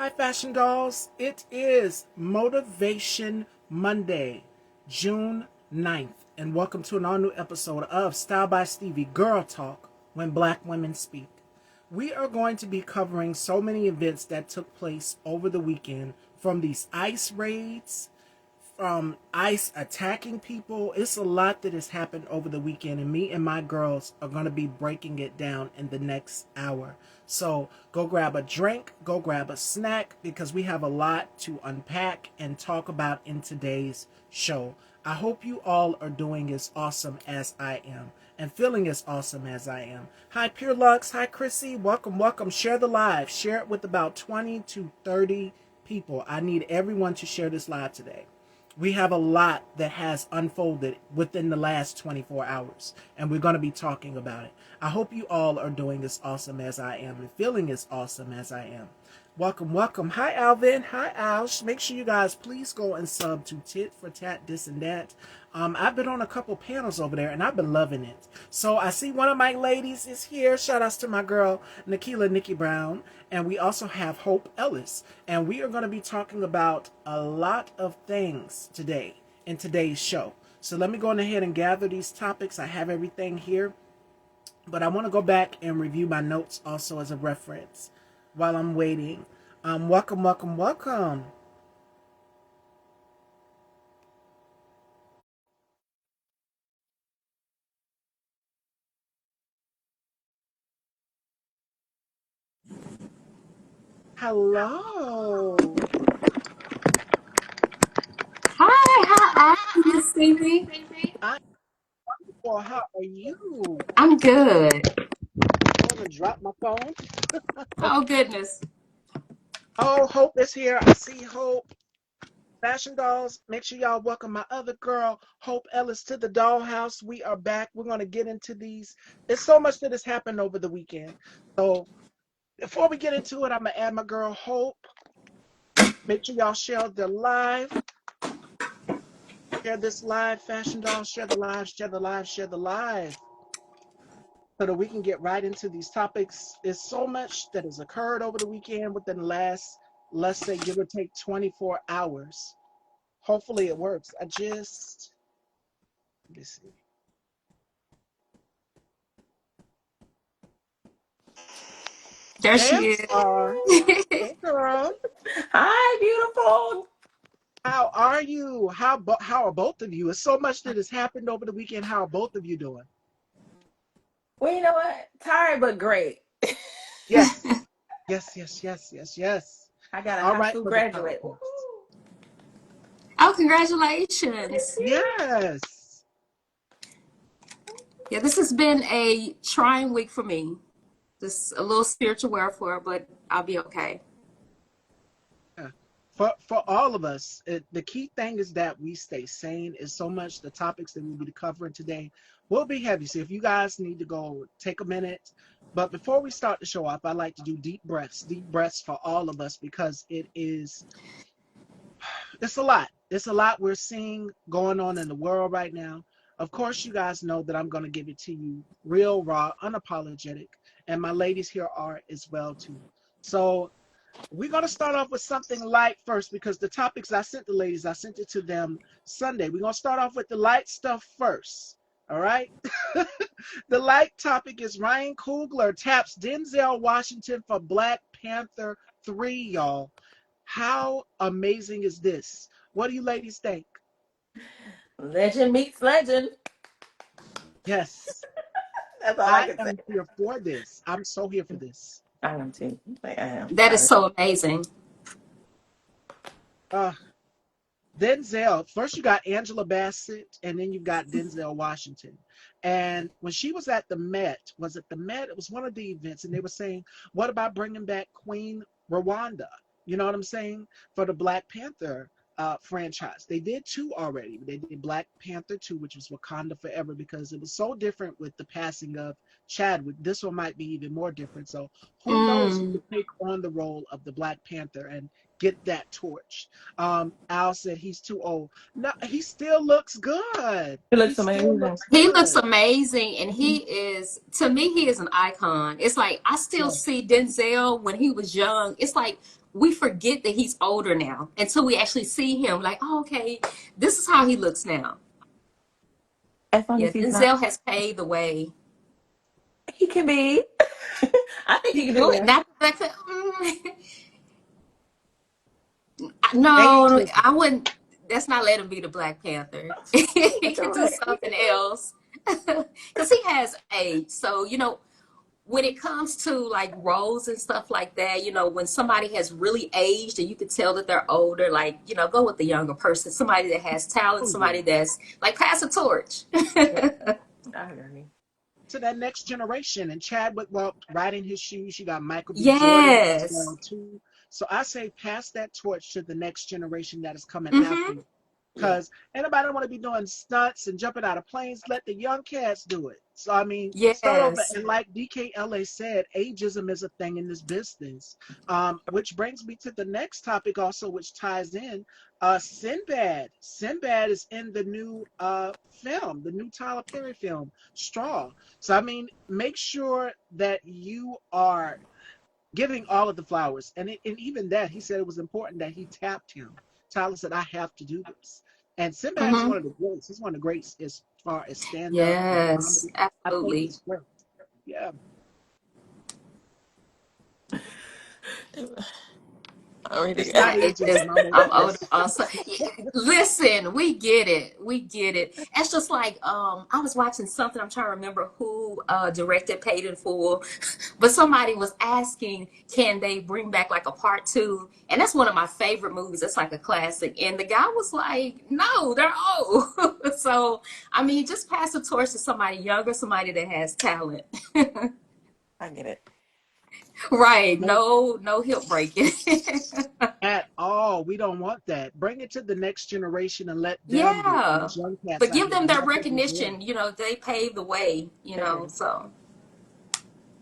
Hi, Fashion Dolls. It is Motivation Monday, June 9th, and welcome to an all new episode of Style by Stevie Girl Talk When Black Women Speak. We are going to be covering so many events that took place over the weekend, from these ICE raids, from ICE attacking people. It's a lot that has happened over the weekend, and me and my girls are going to be breaking it down in the next hour. So go grab a drink, go grab a snack, because we have a lot to unpack and talk about in today's show. I hope you all are doing as awesome as I am and feeling as awesome as I am. Hi, Pure Lux. Hi, Chrissy. Welcome, welcome. Share the live. Share it with about 20 to 30 people. I need everyone to share this live today. We have a lot that has unfolded within the last 24 hours, and we're going to be talking about it. I hope you all are doing as awesome as I am and feeling as awesome as I am. Welcome, welcome. Hi, Alvin. Hi, Al. Make sure you guys please go and sub to Tit for Tat This and That. I've been on a couple panels over there, and I've been loving it. So I see one of my ladies is here. Shout outs to my girl, Nekelia, Nikki Brown. And we also have Hope Ellis. And we are going to be talking about a lot of things today in today's show. So let me go ahead and gather these topics. I have everything here. But I want to go back and review my notes also as a reference while I'm waiting. Welcome, welcome, welcome. Hello. Hi, how are you, Miss Stevie? I'm well. How are you? I'm good. I'm going to drop my phone. Oh, goodness. Oh, Hope is here. I see Hope. Fashion Dolls, make sure y'all welcome my other girl, Hope Ellis, to the dollhouse. We are back. We're going to get into these. There's so much that has happened over the weekend. So before we get into it, I'm going to add my girl, Hope. Make sure y'all share the live. Share this live, Fashion Dolls. Share the live, share the live, share the live. So that we can get right into these topics. There's so much that has occurred over the weekend within the last, let's say, give or take 24 hours. Hopefully it works. Let me see. There There she you are. is. Hey, girl. Hi, beautiful. How are you? How are both of you? It's so much that has happened over the weekend. How are both of you doing? Well, you know what? Tired but great. Yes. Yes, yes, yes, yes, yes. I got a All high right school for the graduate. podcast. Oh, congratulations. Yes. Yeah, this has been a trying week for me. Just a little spiritual warfare, but I'll be okay. Yeah. For all of us, the key thing is that we stay sane. Is so much the topics that we'll be covering today will be heavy. So if you guys need to go, take a minute. But before we start the show off, I like to do deep breaths for all of us, because it's a lot. It's a lot we're seeing going on in the world right now. Of course, you guys know that I'm going to give it to you real, raw, unapologetic. And my ladies here are as well, too. So we're going to start off with something light first, because the topics I sent the ladies, I sent it to them Sunday. We're going to start off with the light stuff first. All right. The light topic is Ryan Coogler taps Denzel Washington for Black Panther 3, y'all. How amazing is this? What do you ladies think? Legend meets legend. Yes, That's all I I can say. am here for this. I'm so here for this. I am too. Like, I am. That is so amazing. Uh, Denzel, first you got Angela Bassett, and then you got Denzel Washington. And when she was at the Met, was it the Met? It was one of the events, and they were saying, what about bringing back Queen Rwanda? You know what I'm saying? For the Black Panther franchise. They did two already. They did Black Panther 2, which was Wakanda Forever, because it was so different with the passing of Chadwick. This one might be even more different. So Who knows who could take on the role of the Black Panther and get that torch? Al said he's too old. No, he still looks good. It He looks still amazing. looks He looks good. amazing, and he is, to me, he is an icon. It's like I still Yeah. see Denzel when he was young. It's like we forget that he's older now until we actually see him. Like, oh, okay, this is how he looks now. As long Yeah, as he's not, Denzel has paved the way. he can be. I think He he can do it. can. Not that, Age no, is I wouldn't. That's not let him be the Black Panther. He He can can do do it. He something can do it. else because he has age. So when it comes to like roles and stuff like that, when somebody has really aged and you can tell that they're older, like, go with the younger person, somebody that has talent, oh yeah. somebody that's like pass a torch. Yeah, I agree. To that next generation. And Chadwick walked right in his shoes. You got Michael B. Jordan as Yes. well too. So I say pass that torch to the next generation that is coming after Mm-hmm. you. Yeah. Because anybody don't want to be doing stunts and jumping out of planes. Let the young cats do it. So I mean, start over. Yes. And like DKLA said, ageism is a thing in this business. Which brings me to the next topic also, which ties in. Sinbad. Sinbad is in the new film, the new Tyler Perry film, Straw. So I mean, make sure that you are giving all of the flowers. And even that, he said it was important that he tapped him. Tyler said, I have to do this. And Sinbad is Mm-hmm. one of the greats. He's one of the greats as far as stand up and Yes, comedy. I think absolutely. he's great. Yeah. I already. It's not It just, ageism. I'm over I'm this. older also. Listen, we get it. We get it. It's just like I was watching something, I'm trying to remember who directed Paid in Full, but somebody was asking, can they bring back like a part two? And that's one of my favorite movies. It's like a classic. And the guy was like, no, they're old. So I mean, just pass the torch to somebody younger, somebody that has talent. I get it. Right. No, No, no hip breaking. at all. We don't want that. Bring it to the next generation and let them do it. Yeah. These young cats But out give here, them that Michael B. Jordan. recognition. They paved the way, They did. so.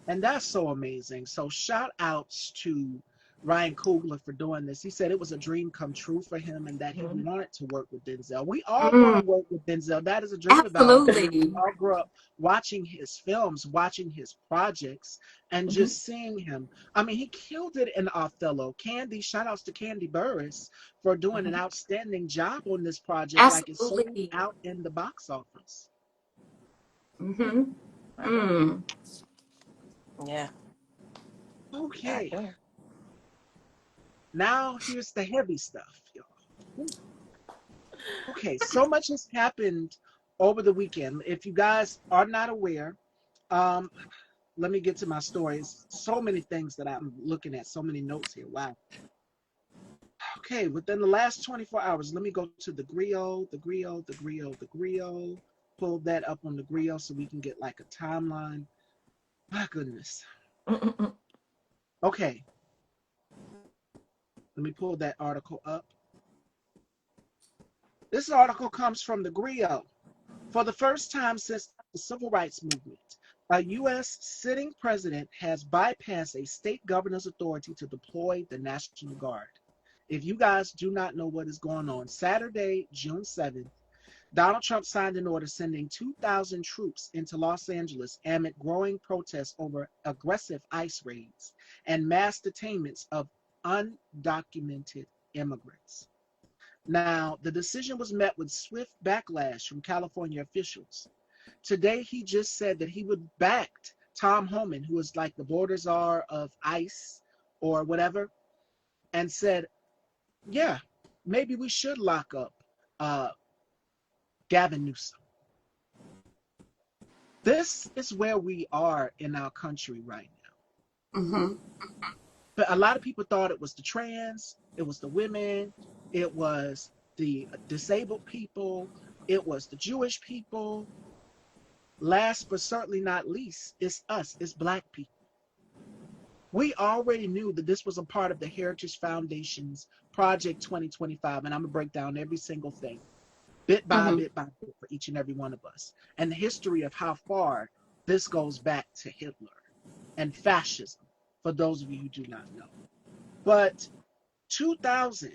And that's so amazing. So shout outs to Ryan Coogler for doing this. He said it was a dream come true for him and that he Mhm. wanted to work with Denzel. We all want Mm, to work with Denzel. That is a dream of ours. I mean, we absolutely. all grew up watching his films, watching his projects, and Mhm. just seeing him. I mean, he killed it in Othello. Candy, shout outs to Candy Burris for doing an Mhm. outstanding job on this project. Like it sold Absolutely. out in the box office. Mm-hmm. I agree. Mm. Yeah, I Okay, agree. now here's the heavy stuff, y'all. Okay, so much has happened over the weekend. If you guys are not aware, um, let me get to my stories. So many things that I'm looking at, so many notes here. Wow. Okay, within the last 24 hours, let me go to the Grio. Pull that up on the Grio so we can get like a timeline. My goodness. Mm-mm-mm. Okay, let me pull that article up. This article comes from the Grio. For the first time since the civil rights movement, a U.S. sitting president has bypassed a state governor's authority to deploy the National Guard. If you guys do not know what is going on, Saturday, June 7th, Donald Trump signed an order sending 2,000 troops into Los Angeles amid growing protests over aggressive ICE raids and mass detainments of undocumented immigrants. Now, the decision was met with swift backlash from California officials. Today, he just said that he would back Tom Homan, who is like the border czar of ICE or whatever, and said, yeah, maybe we should lock up uh, Gavin Newsom. This is where we are in our country right now. Mm-hmm. But a lot of people thought it was the trans, it was the women, it was the disabled people, it was the Jewish people. Last but certainly not least, it's us, it's Black people. We already knew that this was a part of the Heritage Foundation's Project 2025, and I'm going to break down every single thing, Mm-hmm. bit by bit, for each and every one of us, and the history of how far this goes back to Hitler and fascism. for those of you who do not know. But 2000,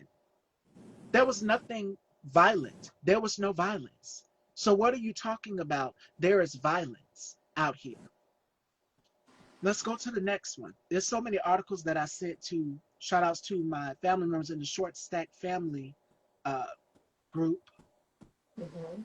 there was nothing violent. There was no violence. So what are you talking about? There is violence out here. Let's go to the next one. There's so many articles that I sent to, shout outs to my family members in the Short Stack family group. Mm-hmm.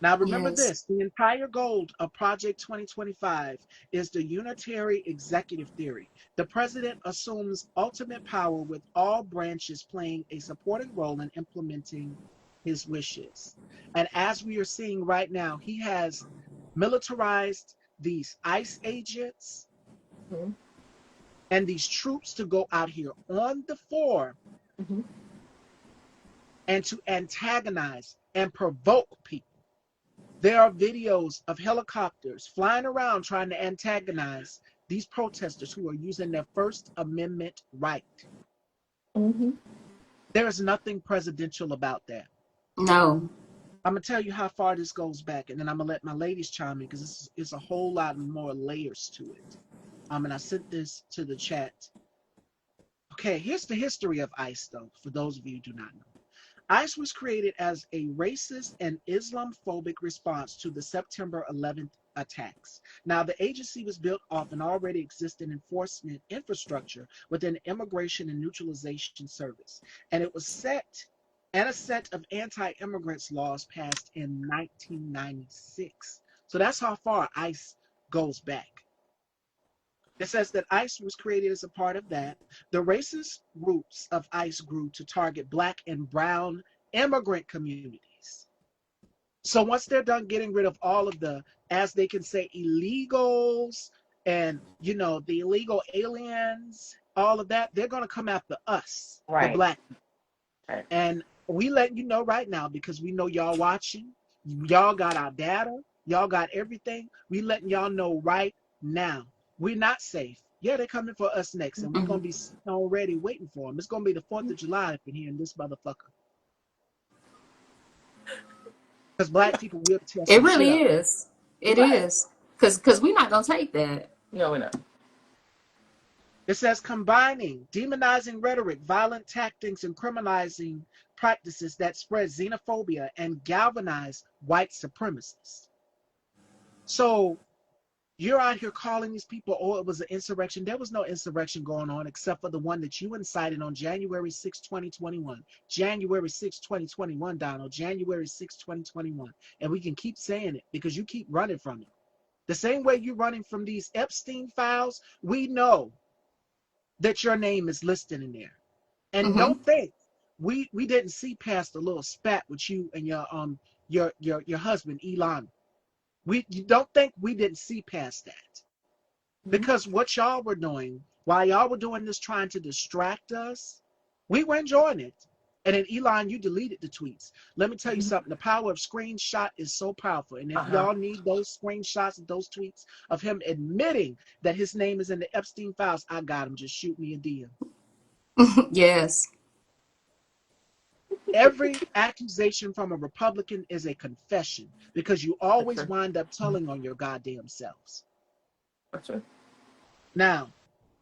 Now remember Yes. this, the entire goal of Project 2025 is the unitary executive theory. The president assumes ultimate power with all branches playing a supporting role in implementing his wishes. And as we are seeing right now, he has militarized these ICE agents Mm-hmm. and these troops to go out here on the floor Mm-hmm. and to antagonize and provoke people. There are videos of helicopters flying around trying to antagonize these protesters who are using their First Amendment right. Mm-hmm. There is nothing presidential about that. No. I'm going to tell you how far this goes back, and then I'm going to let my ladies chime in because this is a whole lot more layers to it. And I sent this to the chat. Okay, here's the history of ICE, though, for those of you who do not know. ICE was created as a racist and Islamophobic response to the September 11th attacks. Now, the agency was built off an already existing enforcement infrastructure within Immigration and Neutralization Service, and it was set and a set of anti-immigrants laws passed in 1996. So that's how far ICE goes back. It says that ICE was created as a part of that. The racist roots of ICE grew to target Black and brown immigrant communities. So once they're done getting rid of all of the, as they can say, illegals and, you know, the illegal aliens, all of that, they're going to come after us, the Right. Black. Right. And we letting you know right now because we know y'all watching. Y'all got our data. Y'all got everything. We letting y'all know right now. We're not safe. Yeah, they're coming for us next, and we're Mm-hmm. going to be already waiting for them. It's going to be the 4th of July up in here in this motherfucker. Because Black people will tear It some shit really up. is. It Right. is. Cause we're not gonna take that. No, we're not. It says combining demonizing rhetoric, violent tactics, and criminalizing practices that spread xenophobia and galvanize white supremacists. So you're out here calling these people, oh, it was an insurrection. There was no insurrection going on except for the one that you incited on January 6, 2021. January 6, 2021, Donald. January 6, 2021. And we can keep saying it because you keep running from it. The same way you're running from these Epstein files, we know that your name is listed in there. And Mm-hmm. don't think we didn't see past a little spat with you and your husband, Elon. You don't think we didn't see past that. Because what y'all were doing, while y'all were doing this trying to distract us, we were enjoying it. And then Elon, you deleted the tweets. Let me tell you something. The power of screenshot is so powerful. And if Uh-huh. y'all need those screenshots of those tweets of him admitting that his name is in the Epstein files, I got him. Just shoot me a DM. Yes. Every accusation from a Republican is a confession because you That's always true. wind up telling on your goddamn selves. That's true. Now,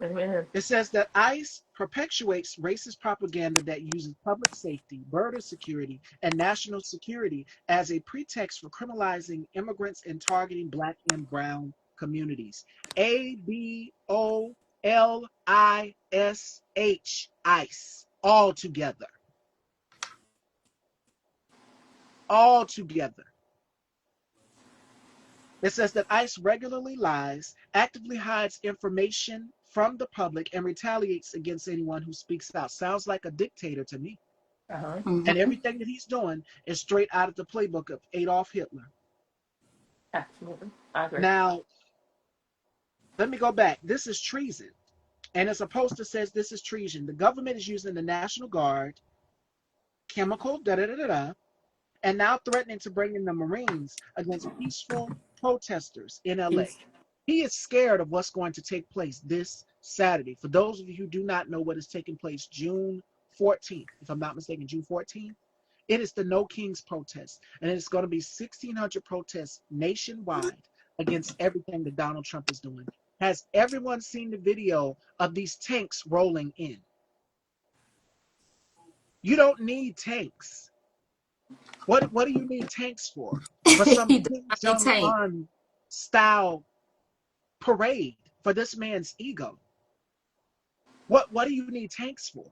Amen. it says that ICE perpetuates racist propaganda that uses public safety, border security, and national security as a pretext for criminalizing immigrants and targeting Black and brown communities. ABOLISH, ICE, all together. All together. It says that ICE regularly lies, actively hides information from the public, and retaliates against anyone who speaks out. Sounds like a dictator to me. Uh-huh. And Mm-hmm. everything that he's doing is straight out of the playbook of Adolf Hitler. Absolutely. I agree. Now, let me go back. This is treason. And as a poster says, this is treason. The government is using the National Guard, chemical, da-da-da-da-da, and now threatening to bring in the Marines against peaceful protesters in LA. He is scared of what's going to take place this Saturday. For those of you who do not know what is taking place, June 14th, if I'm not mistaken, June 14th, it is the No Kings protest. And it's going to be 1,600 protests nationwide against everything that Donald Trump is doing. Has everyone seen the video of these tanks rolling in? You don't need tanks. What do you need tanks for? For some He does Kim not need tank. Jong-un style parade for this man's ego? What do you need tanks for?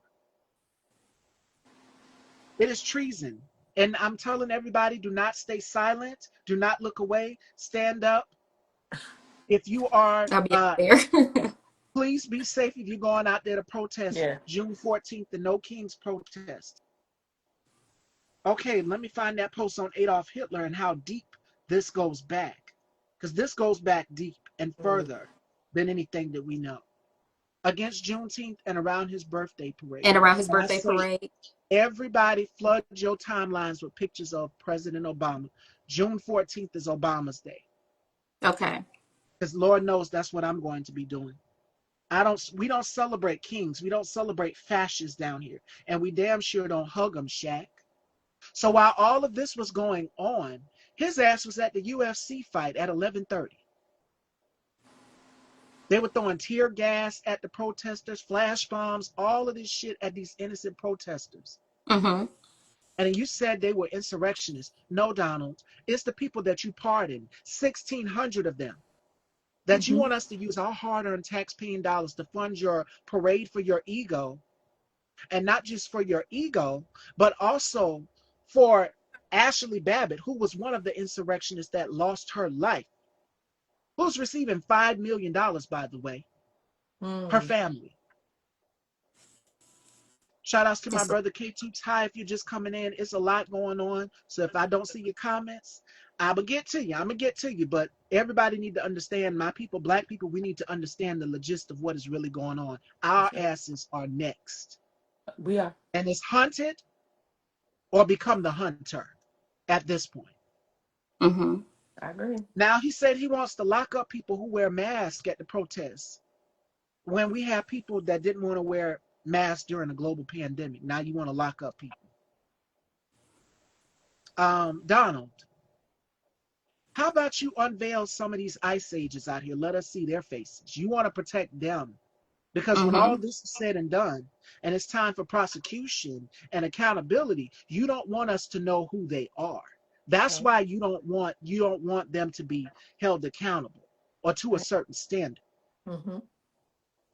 It is treason. And I'm telling everybody, do not stay silent. Do not look away. Stand up. If you are, I'll be out there. please be safe if you're going out there to protest Yeah. June 14th, the No Kings protest. Okay, let me find that post on Adolf Hitler and how deep this goes back. Because this goes back deep and Mm. further than anything that we know. Against Juneteenth and around his birthday parade. And around his And I birthday say, parade. everybody flood your timelines with pictures of President Obama. June 14th is Obama's day. Okay. Because Lord knows that's what I'm going to be doing. We don't celebrate kings. We don't celebrate fascists down here. And we damn sure don't hug them, Shaq. So while all of this was going on, his ass was at the UFC fight at 11:30. They were throwing tear gas at the protesters, flash bombs, all of this shit at these innocent protesters. Mm-hmm. And you said they were insurrectionists. No, Donald, it's the people that you pardoned, 1,600 of them, that you Mm-hmm. want us to use our hard-earned tax-paying dollars to fund your parade for your ego, and not just for your ego, but also for Ashley Babbitt, who was one of the insurrectionists that lost her life, who's receiving $5 million, by the way, her Mm. family. Shout outs to my It's brother K Toops. Hi, if you're just coming in, it's a lot going on. So if I don't see your comments, I'm going to get to you. I'm going to get to you. But everybody need to understand, my people, black people, we need to understand the logist of what is really going on. Our That's right. asses are next. We are. And it's hunted or become the hunter at this point. mm-hmm. I agree. Now he said he wants to lock up people who wear masks at the protests. When we have people that didn't want to wear masks during a global pandemic, now you want to lock up people. Donald, how about you unveil some of these ice ages out here? Let us see their faces. You want to protect them. Because when Mm-hmm. all this is said and done, and it's time for prosecution and accountability, you don't want us to know who they are. That's Okay. why you don't want them to be held accountable or to a Okay. certain standard. Mm-hmm.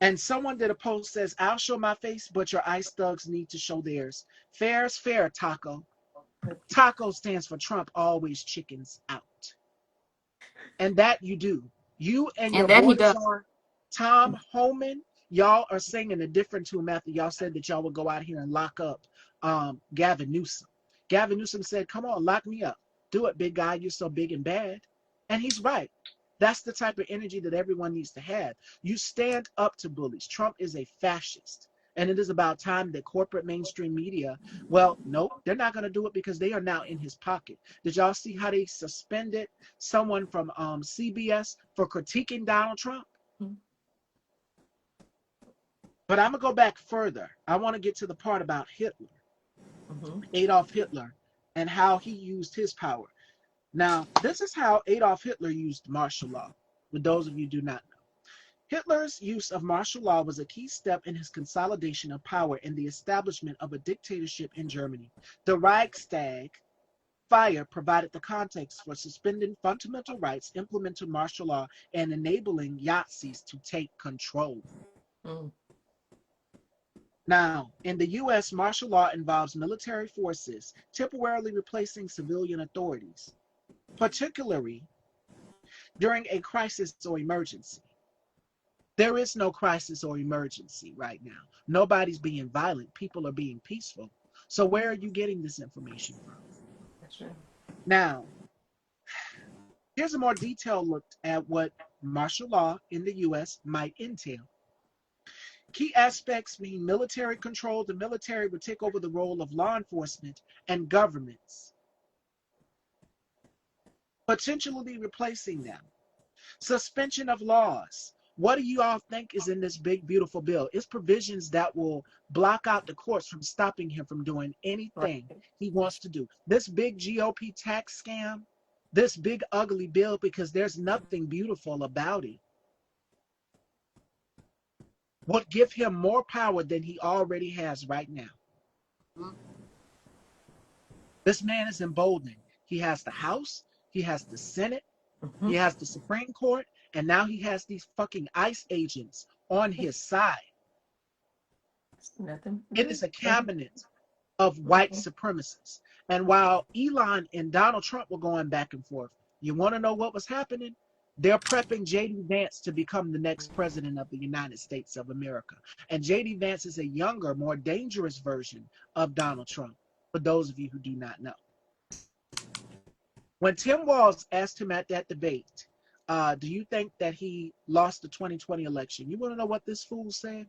And someone did a post says, I'll show my face, but your ice thugs need to show theirs. Fair is fair, Taco. Taco stands for Trump always chickens out. And that you do. You and And your that he border does. czar, Tom Homan, y'all are singing a different tune after y'all said that y'all would go out here and lock up Gavin Newsom. Gavin Newsom said, come on, lock me up. Do it, big guy. You're so big and bad. And he's right. That's the type of energy that everyone needs to have. You stand up to bullies. Trump is a fascist. And it is about time that corporate mainstream media, well, nope, they're not going to do it because they are now in his pocket. Did y'all see how they suspended someone from CBS for critiquing Donald Trump? Mm-hmm. But I'm going to go back further. I want to get to the part about Hitler, Mm-hmm. Adolf Hitler, and how he used his power. Now, this is how Adolf Hitler used martial law, for those of you who do not know. Hitler's use of martial law was a key step in his consolidation of power and the establishment of a dictatorship in Germany. The Reichstag fire provided the context for suspending fundamental rights, implementing martial law, and enabling Nazis to take control. Mm. Now, in the U.S., martial law involves military forces temporarily replacing civilian authorities, particularly during a crisis or emergency. There is no crisis or emergency right now. Nobody's being violent. People are being peaceful. So where are you getting this information from? That's true. Now, here's a more detailed look at what martial law in the U.S. might entail. Key aspects being military control. The military would take over the role of law enforcement and governments, potentially replacing them. Suspension of laws. What do you all think is in this big, beautiful bill? It's provisions that will block out the courts from stopping him from doing Right. anything he wants to do. This big GOP tax scam, this big, ugly bill, because there's nothing beautiful about it. would give him more power than he already has right now. This man is emboldened. He has the House, he has the Senate, he has the Supreme Court, and now he has these fucking ICE agents on his side. Nothing. It is a cabinet of white supremacists. And while Elon and Donald Trump were going back and forth, you want to know what was happening? They're prepping J.D. Vance to become the next president of the United States of America. And J.D. Vance is a younger, more dangerous version of Donald Trump, for those of you who do not know. When Tim Walz asked him at that debate, do you think that he lost the 2020 election? You want to know what this fool said?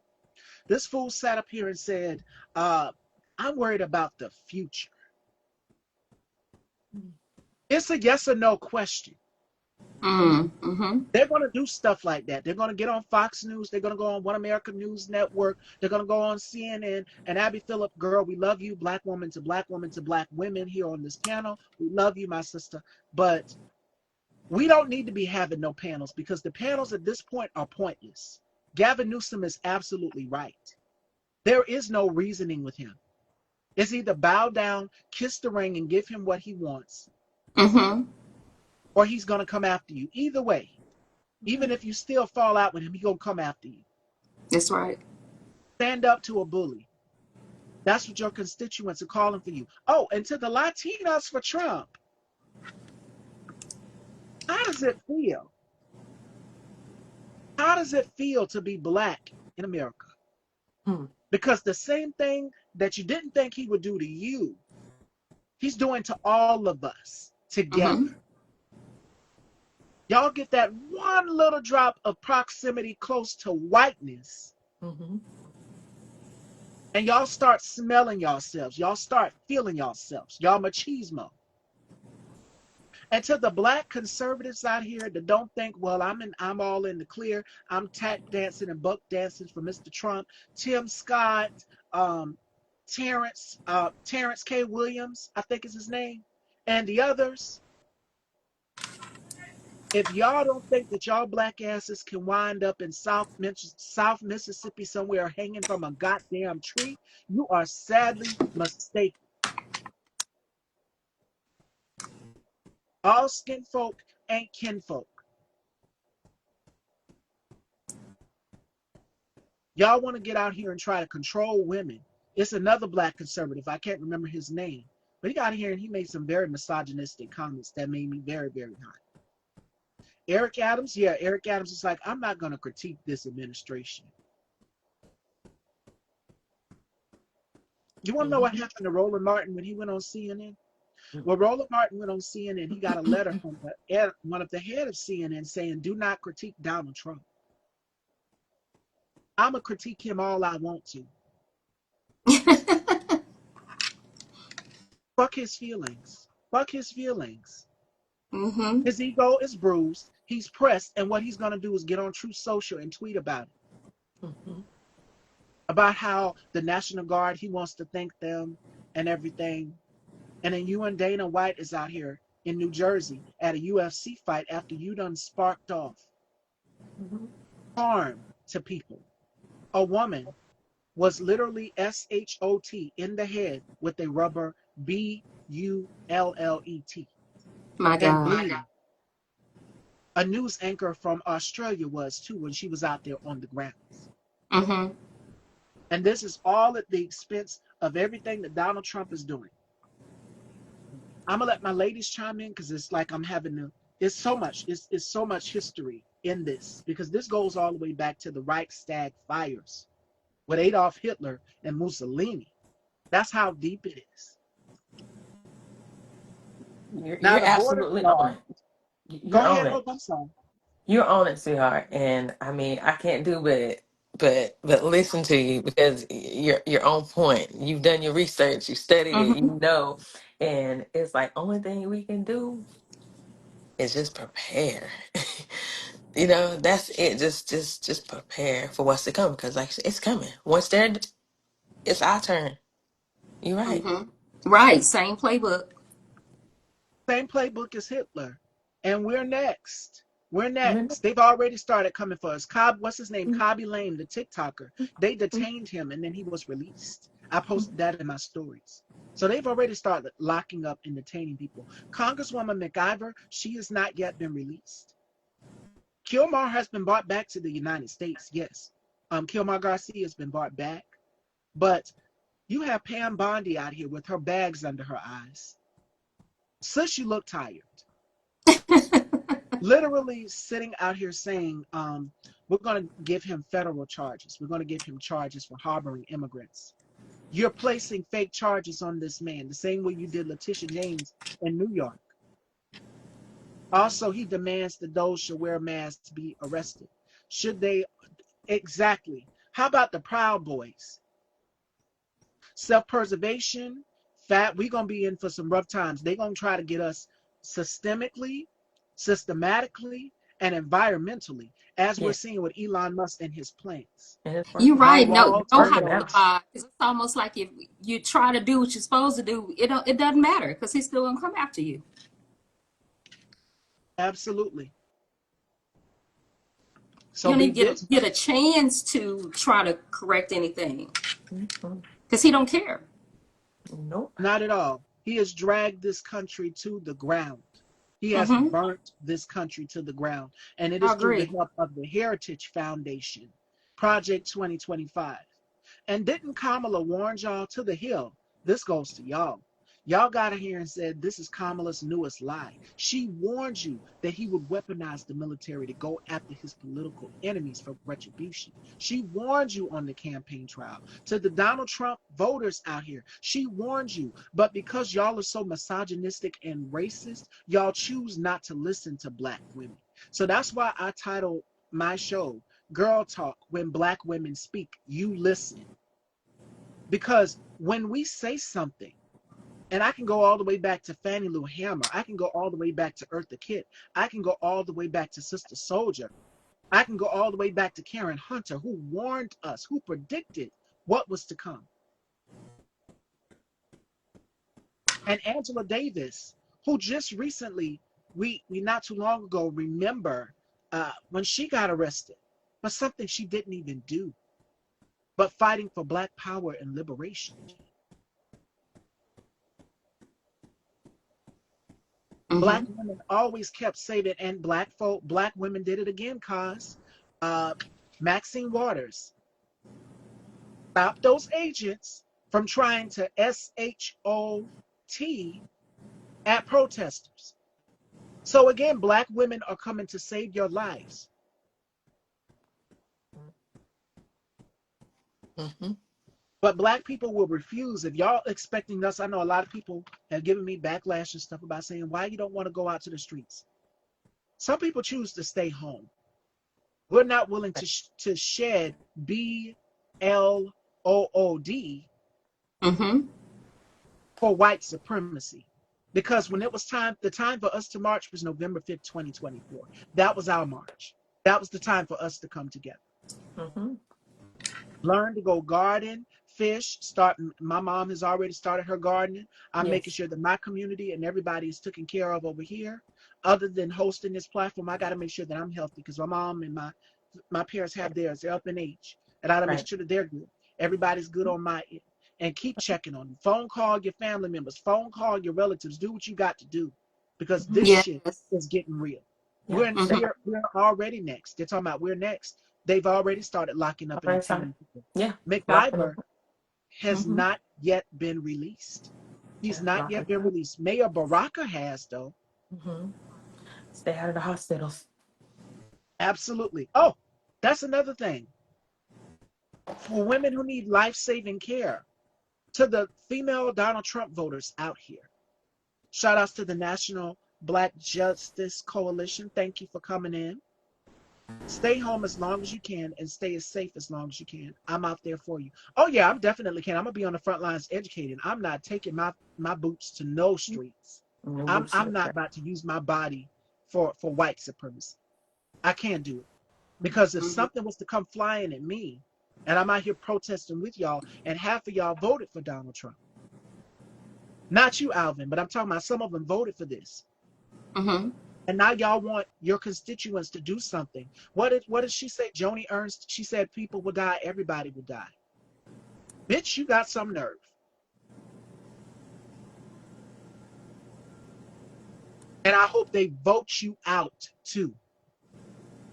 This fool sat up here and said, I'm worried about the future. It's a yes or no question. They're going to do stuff like that. They're going to get on Fox News. They're going to go on One American News Network. They're going to go on CNN. And Abby Phillip, girl, we love you. Black woman to black woman to black women here on this panel. We love you, my sister. But we don't need to be having no panels because the panels at this point are pointless. Gavin Newsom is absolutely right. There is no reasoning with him. It's either bow down, kiss the ring, and give him what he wants, or he's going to come after you. Either way, even if you still fall out with him, he's going to come after you. That's right. Stand up to a bully. That's what your constituents are calling for you. Oh, and to the Latinos for Trump. How does it feel? How does it feel to be black in America? Because the same thing that you didn't think he would do to you, he's doing to all of us together. Y'all get that one little drop of proximity close to whiteness, and y'all start smelling yourselves. Y'all start feeling yourselves. Y'all machismo. And to the black conservatives out here that don't think, well, I'm all in the clear. I'm tap dancing and buck dancing for Mr. Trump. Tim Scott, Terrence K. Williams, I think is his name, and the others. If y'all don't think that y'all black asses can wind up in South Mississippi somewhere hanging from a goddamn tree, you are sadly mistaken. All skin folk ain't kinfolk. Y'all want to get out here and try to control women. It's another black conservative. I can't remember his name. But he got here and he made some very misogynistic comments that made me very, very hot. Eric Adams, Eric Adams is like, I'm not going to critique this administration. You want to know what happened to Roland Martin when he went on CNN? Well, Roland Martin went on CNN. He got a letter from one of the head of CNN saying, do not critique Donald Trump. I'm going to critique him all I want to. Fuck his feelings. Fuck his feelings. His ego is bruised. He's pressed. And what he's going to do is get on Truth Social and tweet about it. About how the National Guard, he wants to thank them and everything. And then you and Dana White is out here in New Jersey at a UFC fight after you done sparked off harm to people. A woman was literally SHOT in the head with a rubber BULLET. My God. Bleeding. A news anchor from Australia was too when she was out there on the grounds. And this is all at the expense of everything that Donald Trump is doing. I'm gonna let my ladies chime in because it's like I'm having to. It's so much history in this because this goes all the way back to the Reichstag fires with Adolf Hitler and Mussolini. That's how deep it is. You're absolutely on it. Go ahead, Hope. I'm sorry. You're on it, sweetheart. And I mean, I can't do but listen to you because you're on point. You've done your research, you studied it, you know. And it's like only thing we can do is just prepare. You know, that's it. Just prepare for what's to come because like it's coming. Once they're it's our turn. You're right. Right. Same playbook. Same playbook as Hitler. And we're next. We're next. They've already started coming for us. What's his name? Kobby Lame, the TikToker. They detained him and then he was released. I posted that in my stories. So they've already started locking up and detaining people. Congresswoman McIver, she has not yet been released. Kilmar has been brought back to the United States, yes. Kilmar Garcia has been brought back. But you have Pam Bondi out here with her bags under her eyes. Sis, you look tired. Literally sitting out here saying, we're going to give him federal charges. We're going to give him charges for harboring immigrants. You're placing fake charges on this man, the same way you did Letitia James in New York. Also, he demands that those should wear masks to be arrested. Should they? Exactly. How about the Proud Boys? Self-preservation, we're going to be in for some rough times. They're going to try to get us systematically, and environmentally, as we're seeing with Elon Musk and his plans. You're right. No Tunnels. how it's almost like if you try to do what you're supposed to do, it doesn't matter because he's still gonna come after you. Absolutely. So you don't even get a chance to try to correct anything because he don't care. Nope. Not at all. He has dragged this country to the ground. He has burnt this country to the ground. And it is through the help of the Heritage Foundation, Project 2025. And didn't Kamala warn y'all to the hill? This goes to y'all. Y'all got here and said, this is Kamala's newest lie. She warned you that he would weaponize the military to go after his political enemies for retribution. She warned you on the campaign trail. To the Donald Trump voters out here, she warned you. But because y'all are so misogynistic and racist, y'all choose not to listen to Black women. So that's why I titled my show, Girl Talk, When Black Women Speak, You Listen. Because when we say something, and I can go all the way back to Fannie Lou Hamer. I can go all the way back to Eartha Kitt. I can go all the way back to Sister Soldier. I can go all the way back to Karen Hunter, who warned us, who predicted what was to come. And Angela Davis, who just recently, we not too long ago, remember when she got arrested for something she didn't even do, but fighting for Black power and liberation. Black women always kept saving, and Black women did it again, cause Maxine Waters stopped those agents from trying to SHOT at protesters. So again, Black women are coming to save your lives. But Black people will refuse. If y'all expecting us, I know a lot of people have given me backlash and stuff about saying why you don't want to go out to the streets. Some people choose to stay home. We're not willing to shed BLOOD for white supremacy. Because when it was time, the time for us to march was November 5th, 2024. That was our march. That was the time for us to come together. Learn to go garden, fish, my mom has already started her gardening. I'm making sure that my community and everybody is taken care of over here. Other than hosting this platform, I got to make sure that I'm healthy because my mom and my parents have theirs. They're up in age. And I got to make sure that they're good. Everybody's good on my end. And keep checking on them. Phone call your family members. Phone call your relatives. Do what you got to do because this shit is getting real. We're already next. They're talking about we're next. They've already started locking up and detaining people. McIver has not yet been released. He's not yet been released. Mayor Baraka has, though. Stay out of the hospitals. Absolutely. Oh, that's another thing. For women who need life-saving care, to the female Donald Trump voters out here, shout outs to the National Black Justice Coalition. Thank you for coming in. Stay home as long as you can and stay as safe as long as you can. I'm out there for you. Oh yeah, I'm definitely can. I'm gonna be on the front lines educating. I'm not taking my boots to no streets. I'm not about to use my body for white supremacy. I can't do it. Because if something was to come flying at me and I'm out here protesting with y'all and half of y'all voted for Donald Trump. Not you, Alvin, but I'm talking about some of them voted for this. And now y'all want your constituents to do something. What did she say? Joni Ernst, she said people will die, everybody will die. Bitch, you got some nerve. And I hope they vote you out too.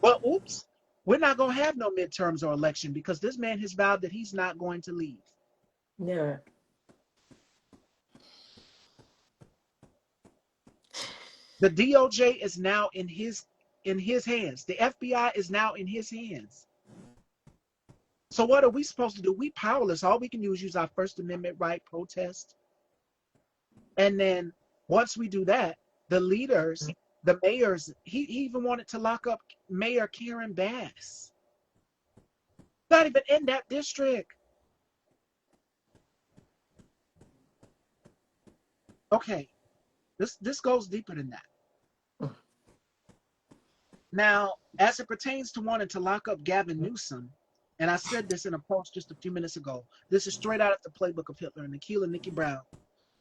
Well, oops, we're not going to have no midterms or election because this man has vowed that he's not going to leave. Never. The DOJ is now in his hands. The FBI is now in his hands. So what are we supposed to do? We powerless. All we can do is use our First Amendment right, protest. And then once we do that, the leaders, the mayors, he even wanted to lock up Mayor Karen Bass. Not even in that district. Okay, this goes deeper than that. Now, as it pertains to wanting to lock up Gavin Newsom, and I said this in a post just a few minutes ago, this is straight out of the playbook of Hitler and Nekelia, Nikki Brown.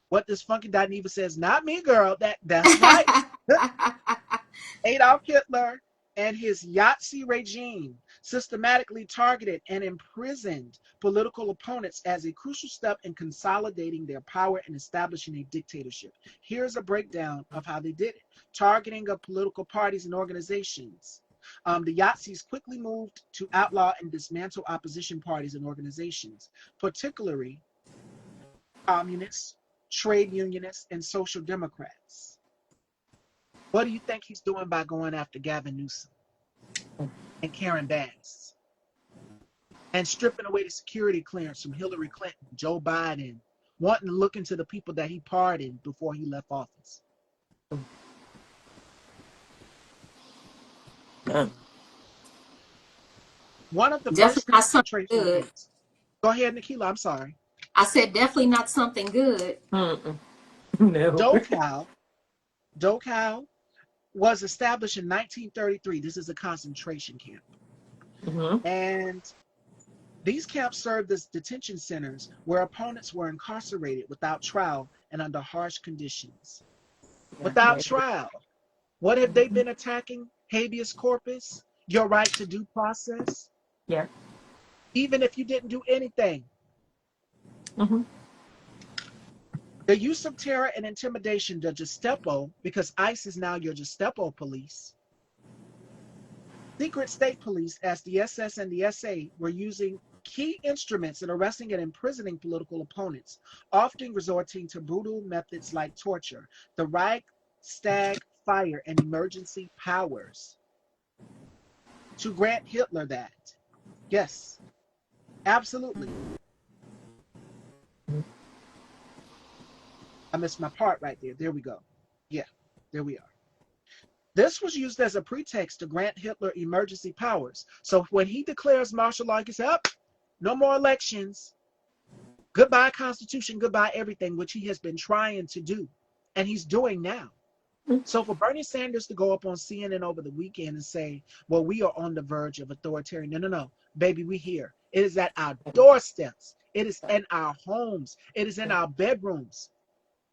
What this funky Dineva says, not me, girl. That's right. Adolf Hitler and his Yahtzee regime systematically targeted and imprisoned political opponents as a crucial step in consolidating their power and establishing a dictatorship. Here's a breakdown of how they did it. Targeting of political parties and organizations. The Yahtzees quickly moved to outlaw and dismantle opposition parties and organizations, particularly communists, trade unionists, and social democrats. What do you think he's doing by going after Gavin Newsom and Karen Bass and stripping away the security clearance from Hillary Clinton, Joe Biden, wanting to look into the people that he pardoned before he left office? One of the Definitely first not something concentration good. camps. Go ahead, Nekelia, I'm sorry. I said definitely not something good. No. Dachau was established in 1933. This is a concentration camp. Mm-hmm. And these camps served as detention centers where opponents were incarcerated without trial and under harsh conditions. Without trial. What have they been attacking? Habeas corpus, your right to due process, Yeah. even if you didn't do anything. Mm-hmm. The use of terror and intimidation, the Gestapo, because ICE is now your Gestapo police. Secret state police, as the SS and the SA, were using key instruments in arresting and imprisoning political opponents, often resorting to brutal methods like torture, the Reichstag fire, and emergency powers. To grant Hitler that. Yes, absolutely. I missed my part right there. There we go. Yeah, there we are. This was used as a pretext to grant Hitler emergency powers. So when he declares martial law, he can say, oh, no more elections. Goodbye Constitution, goodbye everything, which he has been trying to do. And he's doing now. So for Bernie Sanders to go up on CNN over the weekend and say, well, we are on the verge of authoritarian. No. Baby, we here. It is at our doorsteps. It is in our homes. It is in our bedrooms.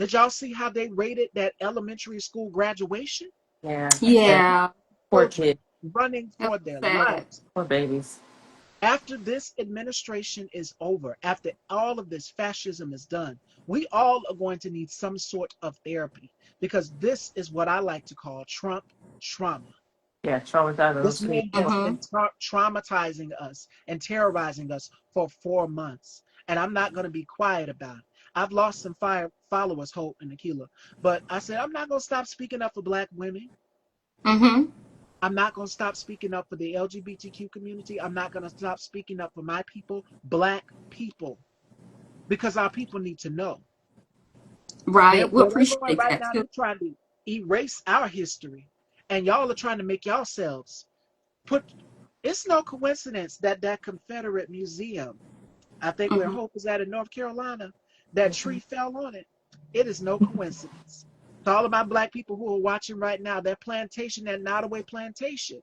Did y'all see how they rated that elementary school graduation? Yeah. Yeah. Poor Children kid. running for their Sad. lives. Poor babies. After this administration is over, after all of this fascism is done, we all are going to need some sort of therapy because this is what I like to call Trump trauma. Yeah, traumatized This those man has people. been traumatizing us and terrorizing us for 4 months. And I'm not going to be quiet about it. I've lost some followers, Hope and Nekelia. But I said, I'm not going to stop speaking up for Black women. Mm-hmm. I'm not going to stop speaking up for the LGBTQ community. I'm not going to stop speaking up for my people, Black people, because our people need to know. Right. We Where they're going appreciate right that now, too. they're trying to erase our history. And y'all are trying to make yourselves put. It's no coincidence that that Confederate museum, I think where Mm-hmm. Hope is at in North Carolina, that tree fell on it. It is no coincidence. To all of my Black people who are watching right now, that plantation, that Nottoway plantation,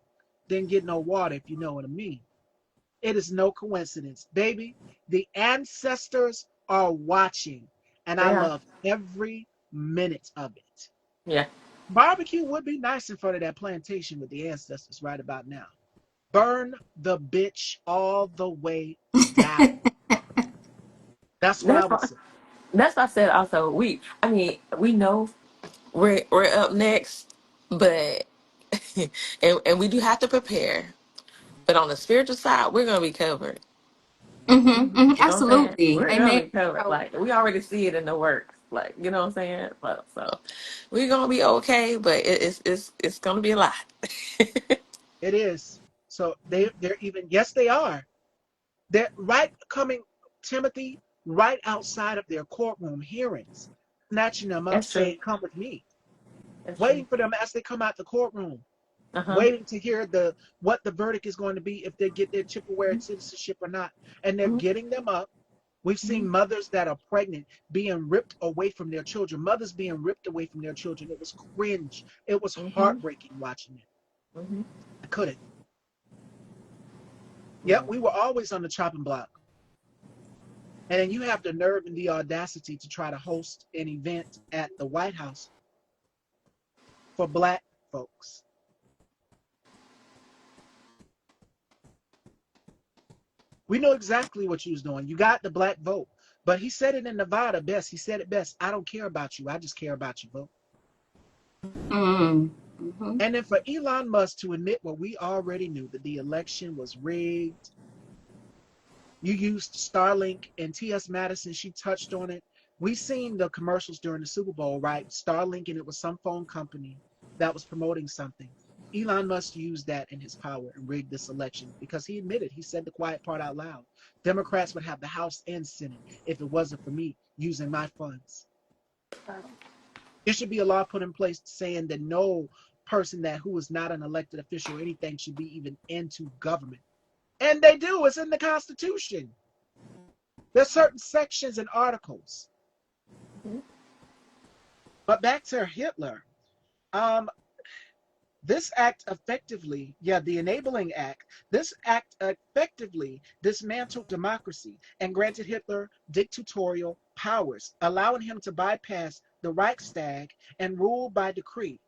didn't get no water, if you know what I mean. It is no coincidence. Baby, the ancestors are watching, and I They are. love every minute of it. Yeah. Barbecue would be nice in front of that plantation with the ancestors right about now. Burn the bitch all the way down. That's what I That's would why. say. That's why I said also I mean, we know we're up next, but and we do have to prepare. But on the spiritual side, we're gonna be covered. You know what I'm saying? Absolutely. We're gonna Amen. be covered. So, Like we already see it in the works. Like you know what I'm saying? So we're gonna be okay, but it's gonna be a lot. It is. So they're even, yes, they are. They're right coming, Timothy, right outside of their courtroom hearings, snatching them up, That's true. saying, "Come with me," That's true. waiting for them as they come out the courtroom, Uh huh. waiting to hear what the verdict is going to be, if they get their Chippewa citizenship or not. And they're Hmm. getting them up. We've seen mothers that are pregnant being ripped away from their children, mothers being ripped away from their children. It was cringe. It was Hmm. heartbreaking watching it. Hmm. I couldn't. Yep, Yeah. we were always on the chopping block. And then you have the nerve and the audacity to try to host an event at the White House for black folks. We know exactly what you was doing. You got the black vote. But he said it in Nevada best. He said it best. I don't care about you. I just care about your vote. mm-hmm. And then for Elon Musk to admit what we already knew, that the election was rigged. You used Starlink, and T.S. Madison, she touched on it. We seen the commercials during the Super Bowl, right? Starlink, and it was some phone company that was promoting something. Elon Musk used that in his power and rigged this election because he admitted, he said the quiet part out loud. Democrats would have the House and Senate if it wasn't for me using my funds. There should be a law put in place saying that no person that who is not an elected official or anything should be even into government. And they do. It's in the Constitution. There's certain sections and articles. But back to Hitler. Um, this act effectively, the Enabling Act, this act effectively dismantled democracy and granted Hitler dictatorial powers, allowing him to bypass the Reichstag and rule by decree,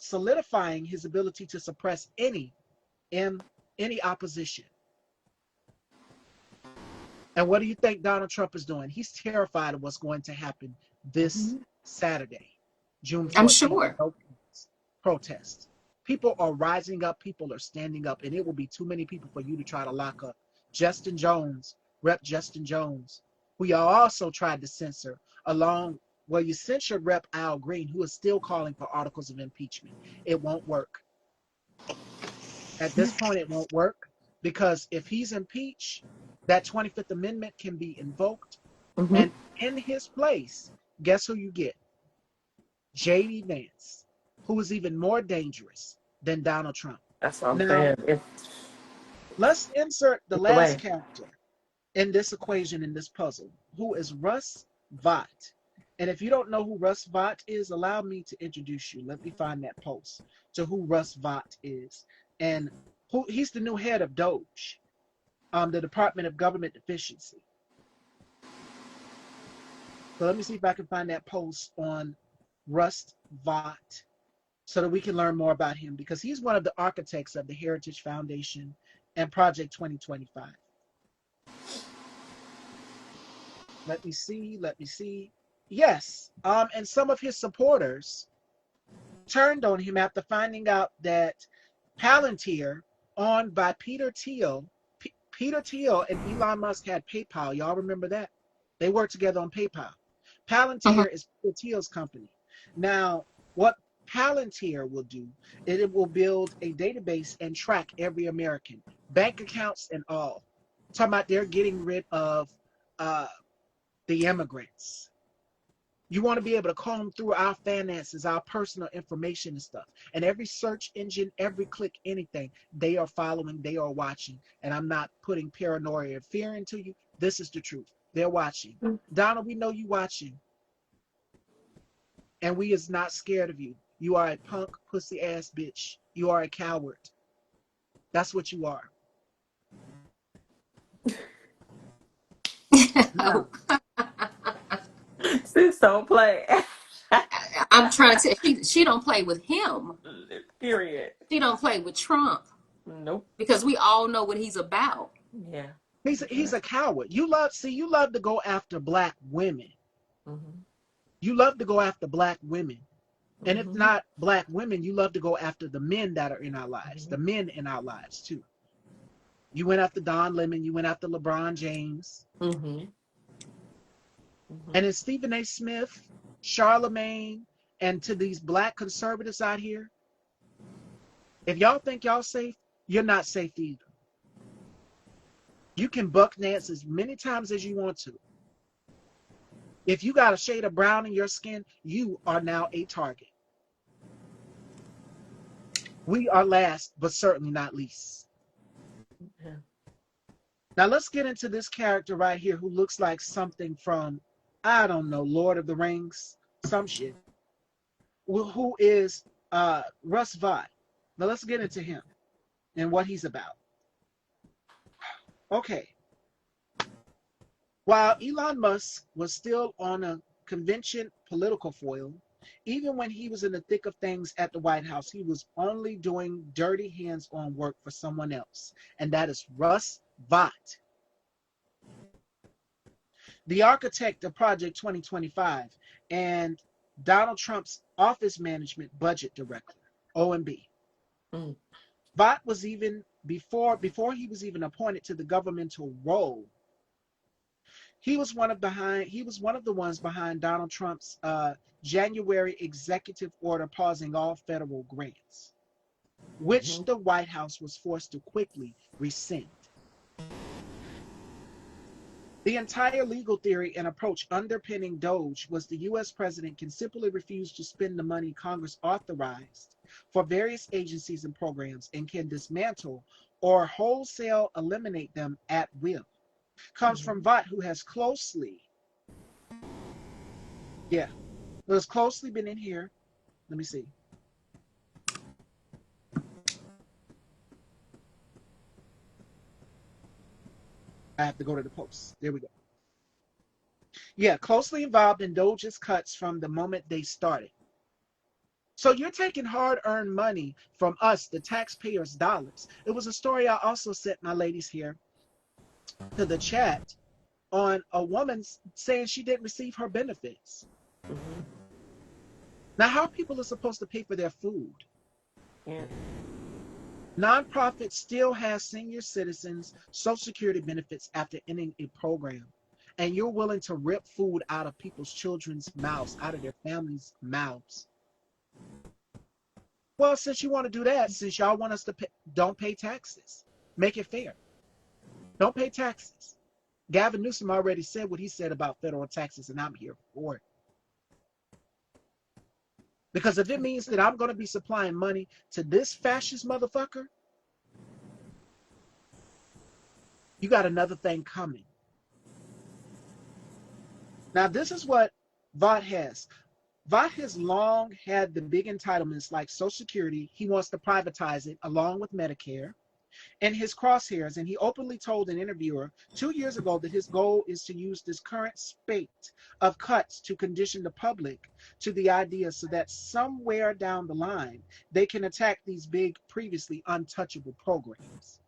solidifying his ability to suppress any opposition. And what do you think Donald Trump is doing? He's terrified of what's going to happen this Hmm. Saturday, June I'm 14th, sure. no protest. People are rising up, people are standing up, and it will be too many people for you to try to lock up. Justin Jones, Rep. Justin Jones, who y'all also tried to censor, you censored Rep. Al Green, who is still calling for articles of impeachment. It won't work. At this point, it won't work because if he's impeached, that 25th Amendment can be invoked. Hmm. And in his place, guess who you get? J.D. Vance, who is even more dangerous than Donald Trump. That's what I'm Now, saying. let's insert the It's the last way. character in this equation, in this puzzle, who is Russ Vought. And if you don't know who Russ Vought is, allow me to introduce you. Let me find that post to who Russ Vought is. And he's the new head of Doge, the Department of Government Efficiency. So let me see if I can find that post on Russ Vought so that we can learn more about him because he's one of the architects of the Heritage Foundation and Project 2025. Let me see. Let me see. Yes. And some of his supporters turned on him after finding out that Palantir, owned by Peter Thiel, Peter Thiel and Elon Musk had PayPal. Y'all remember that? They worked together on PayPal. Mhm. Palantir is Peter Thiel's company. Now, what Palantir will do, it will build a database and track every American, bank accounts and all. Talking about they're getting rid of uh, the immigrants. You want to be able to comb through our finances, our personal information and stuff. And every search engine, every click, anything, they are following, they are watching. And I'm not putting paranoia or fear into you. This is the truth. They're watching. Donald, we know you watching. And we is not scared of you. You are a punk, pussy ass bitch. You are a coward. That's what you are. Now, Sis don't play. I'm trying to tell she don't play with him. Period. She don't play with Trump Nope. because we all know what he's about. Yeah. He's a coward. You love to go after black women. Mm-hmm. You love to go after black women. And if Mm-hmm. not black women, you love to go after the men that are in our lives, the men in our lives too. You went after Don Lemon, you went after LeBron James. Mm-hmm. Mm-hmm. And it's Stephen A. Smith, Charlemagne, and to these black conservatives out here, if y'all think y'all safe, you're not safe either. You can buck dance as many times as you want to. If you got a shade of brown in your skin, you are now a target. We are last, but certainly not least. Yeah. Now let's get into this character right here who looks like something from, I don't know, Lord of the Rings, some shit. Who is Russ Vought. Now let's get into him and what he's about. Okay. While Elon Musk was still on a convention political foil, even when he was in the thick of things at the White House, he was only doing dirty hands-on work for someone else, and that is Russ Vought, the architect of Project 2025 and Donald Trump's Office Management Budget Director, OMB. Mm. Vought was even before he was even appointed to the governmental role. He was one of the ones behind Donald Trump's January executive order pausing all federal grants, which the White House was forced to quickly rescind. The entire legal theory and approach underpinning DOGE was the US president can simply refuse to spend the money Congress authorized for various agencies and programs and can dismantle or wholesale eliminate them at will. Comes from Vought, who has closely been in here. Let me see. I have to go to the post. There we go. Yeah, closely involved in DOGE's cuts from the moment they started. So you're taking hard-earned money from us, the taxpayers' dollars. It was a story I also sent my ladies here to the chat on a woman saying she didn't receive her benefits. Mm-hmm. Now, how people are supposed to pay for their food? Yeah. Nonprofit still has senior citizens Social Security benefits after ending a program. And you're willing to rip food out of people's children's mouths, out of their families' mouths. Well, since you want to do that, since y'all want us to pay, don't pay taxes. Make it fair. Don't pay taxes. Gavin Newsom already said what he said about federal taxes, and I'm here for it. Because if it means that I'm going to be supplying money to this fascist motherfucker, you got another thing coming. Now, this is what Vought has. Vought has long had the big entitlements like Social Security. He wants to privatize it along with Medicare in his crosshairs. And he openly told an interviewer 2 years ago that his goal is to use this current spate of cuts to condition the public to the idea so that somewhere down the line, they can attack these big, previously untouchable programs.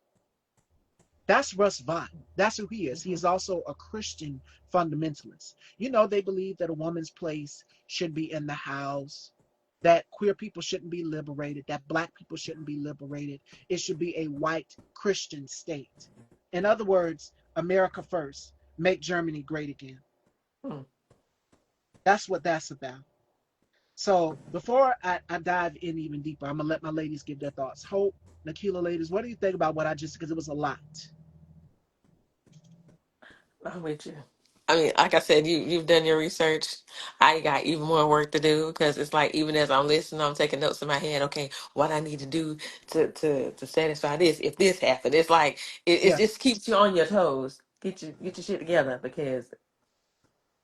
That's Russ Vought. That's who he is. He is also a Christian fundamentalist. You know, they believe that a woman's place should be in the house, that queer people shouldn't be liberated, that black people shouldn't be liberated. It should be a white Christian state. In other words, America first, make Germany great again. That's what that's about. So before I dive in even deeper, I'm going to let my ladies give their thoughts. Hope, Nekelia, ladies, what do you think about what I just, because it was a lot. I'm with you. I mean, like I said, you've done your research. I got even more work to do because it's like even as I'm listening, I'm taking notes in my head. Okay, what I need to do to satisfy this if this happened. It's like it Yeah. just keeps you on your toes. Get your shit together because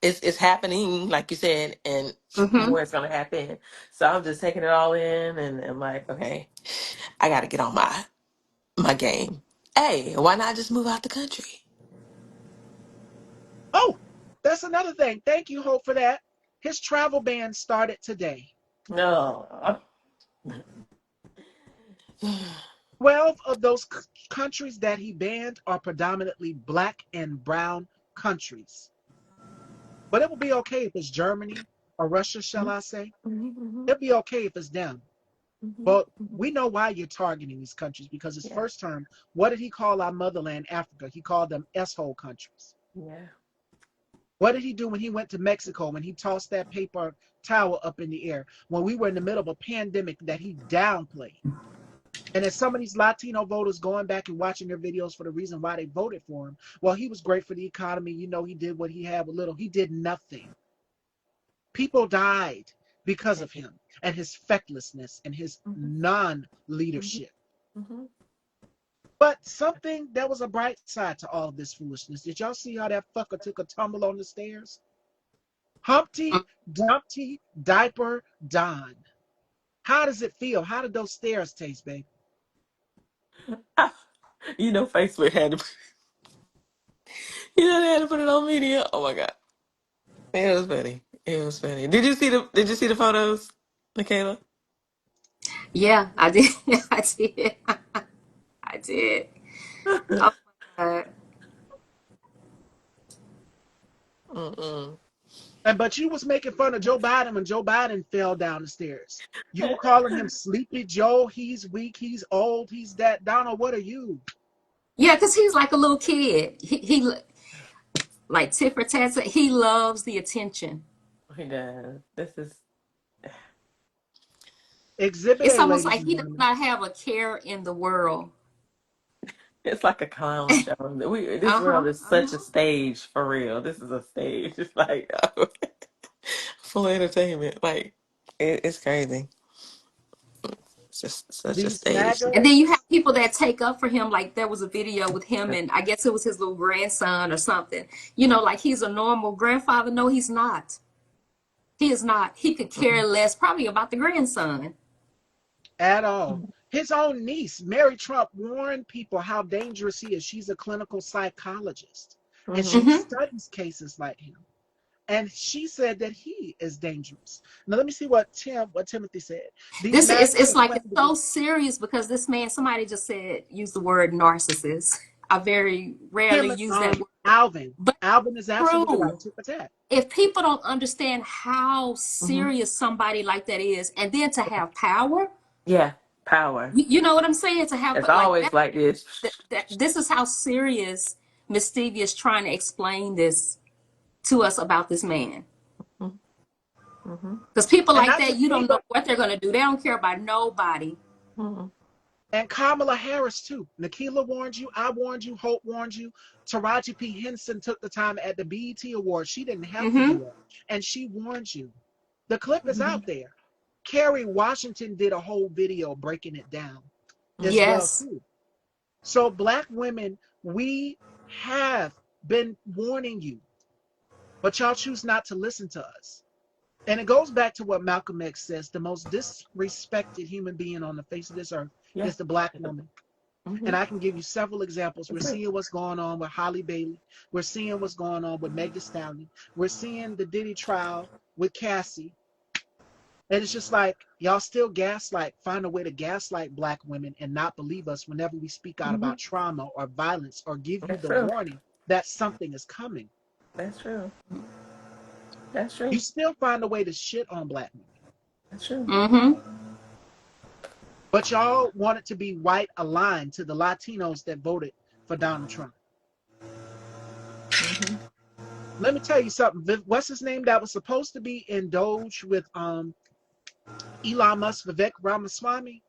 it's happening, like you said, and Mm-hmm. more is gonna happen. So I'm just taking it all in, and I'm like, okay, I got to get on my game. Hey, why not just move out the country? Oh, that's another thing. Thank you, Hope, for that. His travel ban started today. No. 12 of those countries that he banned are predominantly black and brown countries. But it will be okay if it's Germany or Russia, shall I say. Mm-hmm. It'll be okay if it's them. Mm-hmm. But we know why you're targeting these countries, because his Yeah. first term, what did he call our motherland, Africa? He called them S-hole countries. Yeah. What did he do when he went to Mexico, when he tossed that paper towel up in the air, when we were in the middle of a pandemic that he downplayed? And as some of these Latino voters going back and watching their videos for the reason why they voted for him, well, he was great for the economy. You know, he did what he had with little. He did nothing. People died because of him and his fecklessness and his Mm-hmm. non-leadership. Mm-hmm. But something, that was a bright side to all of this foolishness. Did y'all see how that fucker took a tumble on the stairs? Humpty, Dumpty, Diaper, Don. How does it feel? How did those stairs taste, babe? You know, Facebook had to. You know, they had to put it on media. Oh my god, it was funny. It was funny. Did you see the photos, Nekelia? Yeah, I did. I did. I did. Oh my God. Mm-mm. But you was making fun of Joe Biden when Joe Biden fell down the stairs. You were calling him Sleepy Joe. He's weak. He's old. He's that. Donald, what are you? Yeah, because he's like a little kid. Like tit for tat. He loves the attention. He does. This is. Exhibit It's A, almost ladies like and he does gentlemen. not have a care in the world. It's like a clown show. This Uh world huh. is Uh such a huh. stage for real. This is a stage. It's like full of entertainment. Like it's crazy. It's just such a These stage. MAGA, And then you have people that take up for him. Like there was a video with him, and I guess it was his little grandson or something. You know, like he's a normal grandfather. No, he's not. He is not. He could care less, probably about the grandson. at all. His own niece, Mary Trump, warned people how dangerous he is. She's a clinical psychologist, and Mm-hmm. she Hmm. studies cases like him. And she said that he is dangerous. Now let me see what Timothy said. These This is MAGA it's have like it's claimed to be so serious because this man, somebody just said use the word narcissist. I very rarely Tim, use that word, Alvin. but Alvin is absolutely right. true. Tip for tat. If people don't understand how Mm-hmm. serious somebody like that is, and then to have power, Yeah, power. you know what I'm saying? To have It's like always like this. that this is how serious Miss Stevie is trying to explain this to us about this man. Mm-hmm. Because people And like not that, just you me, don't know but what they're gonna do. They don't care about nobody. Mm-hmm. and Kamala Harris too. Nekelia warned you. I warned you. Hope warned you. Taraji P. Henson took the time at the BET Awards. She didn't have to do Mm-hmm. that, and she warned you. The clip is Mm-hmm. out there. Kerry Washington did a whole video breaking it down as Mm-hmm. well Yes. too. So black women, we have been warning you, but y'all choose not to listen to us. And it goes back to what Malcolm X says: the most disrespected human being on the face of this earth Yeah. is the black woman. Mm-hmm. And I can give you several examples. We're That's it. seeing what's going on with Holly Bailey. We're seeing what's going on with Meg Thee Stallion. We're seeing the Diddy trial with Cassie. And it's just like, y'all still gaslight, find a way to gaslight black women and not believe us whenever we speak out Mm-hmm. about trauma or violence or give you That's the true. warning that something is coming. That's true. That's You true. still find a way to shit on black women. That's true. Mm-hmm. But y'all want it to be white aligned to the Latinos that voted for Donald Trump. Mm-hmm. Let me tell you something. What's his name that was supposed to be in Doge with Elon Musk, Vivek Ramaswamy?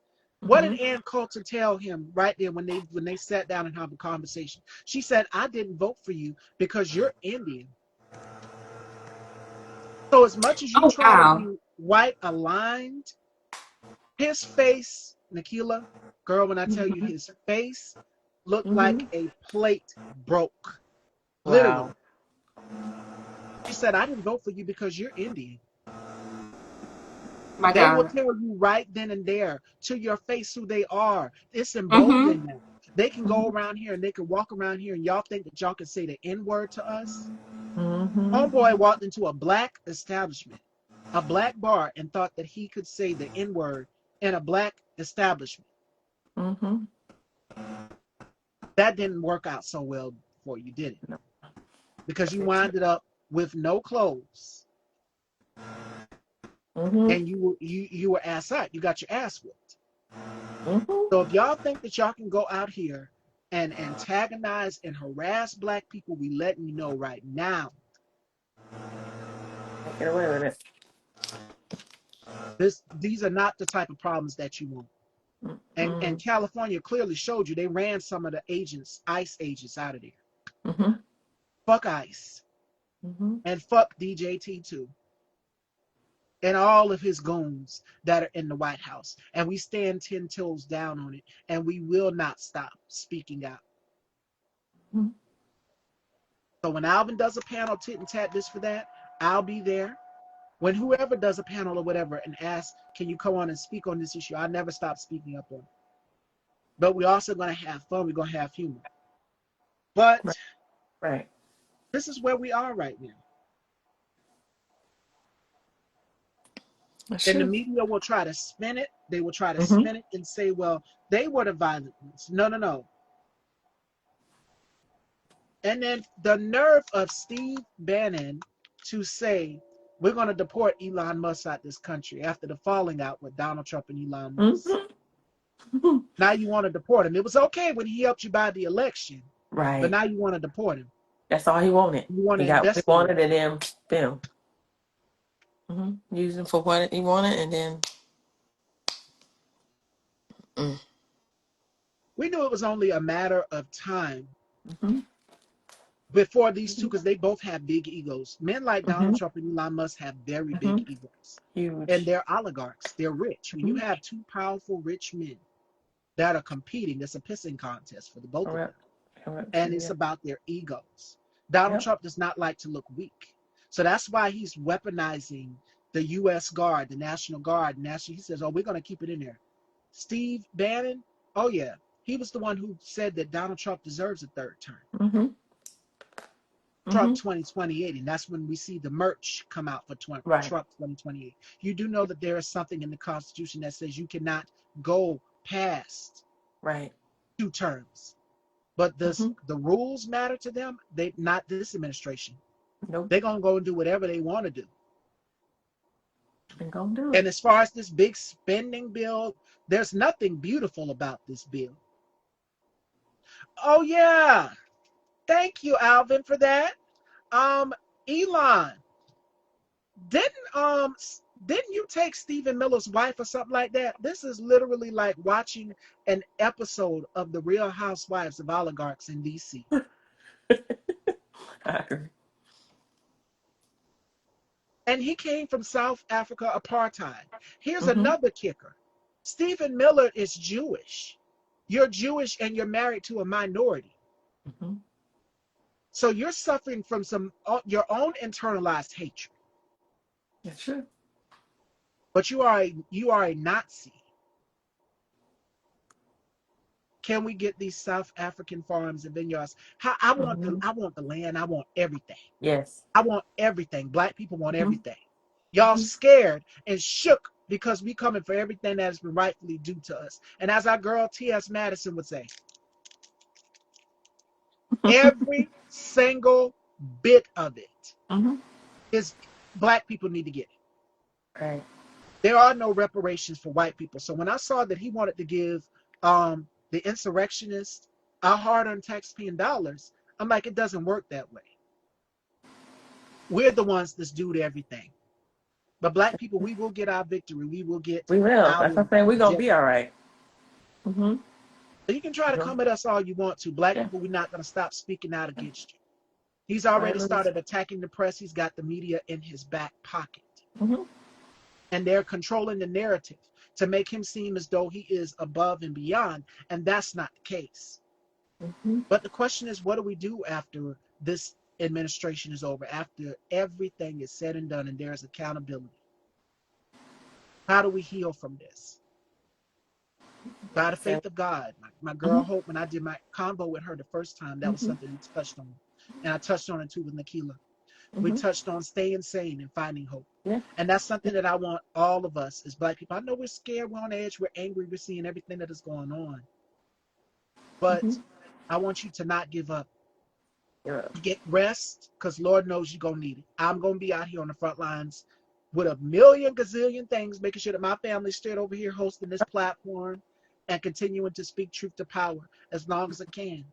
What Mm-hmm. did Ann Coulter tell him right there when they sat down and had a conversation? She said, "I didn't vote for you because you're Indian." So as much as you Oh try to wow. be white aligned, his face, Nekelia, girl, when I tell you Mm-hmm. his face looked Mm-hmm. like a plate broke. Wow. Literally. She said, "I didn't vote for you because you're Indian." My They will God. tell you right then and there to your face who they are. It's Mm-hmm. emboldened now. They can go Mm-hmm. around here and they can walk around here and y'all think that y'all can say the N word to us. Mm-hmm. Homeboy walked into a black establishment a black bar and thought that he could say the N-word in a black establishment. Mm-hmm. That didn't work out so well for you, did it? No. Because you winded up with no clothes. Mm-hmm. And you were ass out. You got your ass whooped. Mm-hmm. So if y'all think that y'all can go out here and antagonize and harass black people, we letting you know right now. Get away with it. These are not the type of problems that you want. And California clearly showed you. They ran some of the agents, ICE agents, out of there. Mm-hmm. Fuck ICE. Mm-hmm. And fuck DJT too. And all of his goons that are in the White House. And we stand 10 toes down on it. And we will not stop speaking out. Mm-hmm. So when Alvin does a panel, tit and tat this for that, I'll be there. When whoever does a panel or whatever and asks, can you come on and speak on this issue? I'll never stop speaking up on it. But we're also going to have fun. We're going to have humor. But Right. this is where we are right now. That's And the true. media will try to spin it. They will try to Mm-hmm. spin it and say, well, they were the violent ones. No. And then the nerve of Steve Bannon to say, we're going to deport Elon Musk out this country after the falling out with Donald Trump and Elon Musk. Mm-hmm. Now you want to deport him. It was okay when he helped you buy the election. Right. But now you want to deport him. That's all he wanted. You want to He got what he investigate. wanted, and then boom. Mm-hmm. Use him for what he wanted, and then. We knew it was only a matter of time Mm-hmm. before these two, because they both have big egos. Men like Donald Mm-hmm. Trump and Elon Musk have very Mm-hmm. big egos. Huge. And they're oligarchs. They're rich. When you Mm-hmm. have two powerful, rich men that are competing, it's a pissing contest for the both of them. Correct. And it's about their egos. Donald Trump does not like to look weak. So that's why he's weaponizing the U.S. Guard, the National Guard. He says, oh, we're going to keep it in there. Steve Bannon, oh, yeah. He was the one who said that Donald Trump deserves a third term. Mm-hmm. Trump 2028, and that's when we see the merch come out for Trump 2028. You do know that there is something in the Constitution that says you cannot go past 2 terms. But the rules matter to them. They not this administration. Nope. They're gonna go and do whatever they want to do. They're gonna do it. And as far as this big spending bill, there's nothing beautiful about this bill. Oh yeah. Thank you, Alvin, for that. Elon, didn't you take Stephen Miller's wife or something like that? This is literally like watching an episode of The Real Housewives of Oligarchs in DC. I agree. And he came from South Africa apartheid. Here's another kicker. Stephen Miller is Jewish. You're Jewish and you're married to a minority. Mm-hmm. So you're suffering from your own internalized hatred. That's true. But you are a Nazi. Can we get these South African farms and vineyards? I want the land. I want everything. Yes. I want everything. Black people want everything. Y'all scared and shook because we coming for everything that has been rightfully due to us. And as our girl T.S. Madison would say, every single bit of it is Black people need to get it. Right. There are no reparations for white people. So when I saw that he wanted to give the insurrectionists our hard-earned taxpaying dollars, I'm like, it doesn't work that way. We're the ones that's due to everything. But Black people, we will get our victory. We will get. We will. That's what I'm saying. We're gonna be all right. So you can try to come at us all you want to. Black people, we're not gonna stop speaking out against you. He's already started attacking the press. He's got the media in his back pocket. And they're controlling the narrative to make him seem as though he is above and beyond. And that's not the case. But the question is, what do we do after this administration is over, after everything is said and done and there's accountability? How do we heal from this? By the faith of God. My girl Hope, when I did my convo with her the first time, that was something we touched on. And I touched on it too with Nekelia. We Mm-hmm. touched on staying sane and finding hope. Yeah. And that's something that I want all of us as Black people. I know we're scared, we're on edge, we're angry, we're seeing everything that is going on. Mm-hmm. But I want you to not give up. Yeah. Get rest, because Lord knows you're going to need it. I'm going to be out here on the front lines with a million gazillion things, making sure that my family's straight over here hosting this platform and continuing to speak truth to power as long as I can.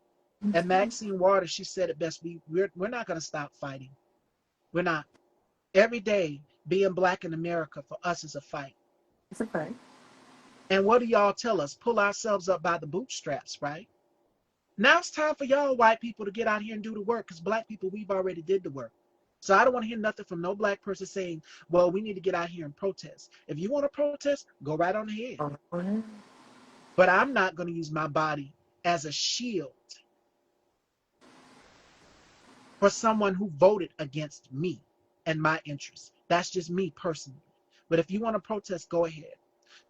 And Maxine Waters, she said it best. We're not going to stop fighting. We're not. Every day, being Black in America for us is a fight. It's a fact. And what do y'all tell us? Pull ourselves up by the bootstraps, right? Now it's time for y'all white people to get out here and do the work, because Black people, we've already did the work. So I don't want to hear nothing from no Black person saying, well, we need to get out here and protest. If you want to protest, go right on ahead. Oh, But I'm not going to use my body as a shield for someone who voted against me and my interests. That's just me personally. But if you want to protest, go ahead.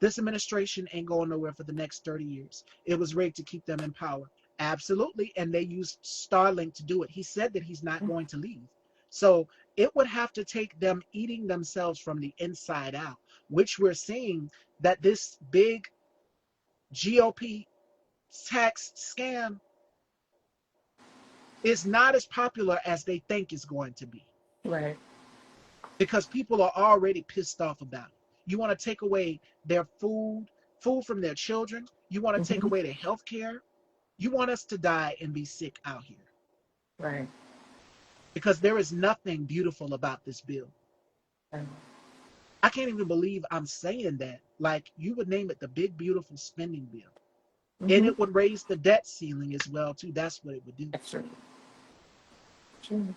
This administration ain't going nowhere for the next 30 years. It was rigged to keep them in power. Absolutely. And they used Starlink to do it. He said that he's not going to leave. So it would have to take them eating themselves from the inside out, which we're seeing that this big GOP tax scam is not as popular as they think it's going to be, right. because people are already pissed off about it. You want to take away their food from their children. You want to take Mm-hmm. away their health care. You want us to die and be sick out here, Right. because there is nothing beautiful about this bill. Right. I can't even believe I'm saying that. Like, you would name it the big, beautiful spending bill. And Mm-hmm. it would raise the debt ceiling as well, too. That's what it would do. That's true. True.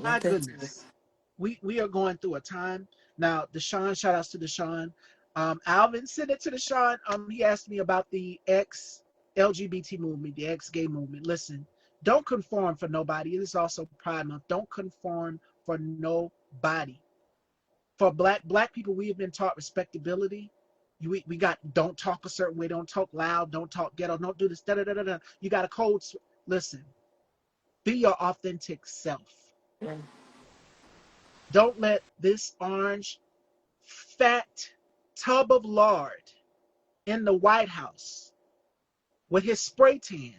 My That's true. goodness. We are going through a time. Now, Deshaun, shout outs to Deshaun. Alvin sent it to Deshaun. He asked me about the ex LGBT movement, the ex gay movement. Listen, don't conform for nobody. It is also Pride Month. Don't conform for nobody. For black people, we have been taught respectability. We got, don't talk a certain way, don't talk loud, don't talk ghetto, don't do this, da da da da da. You got a code. Listen, be your authentic self. Yeah. Don't let this orange fat tub of lard in the White House with his spray tan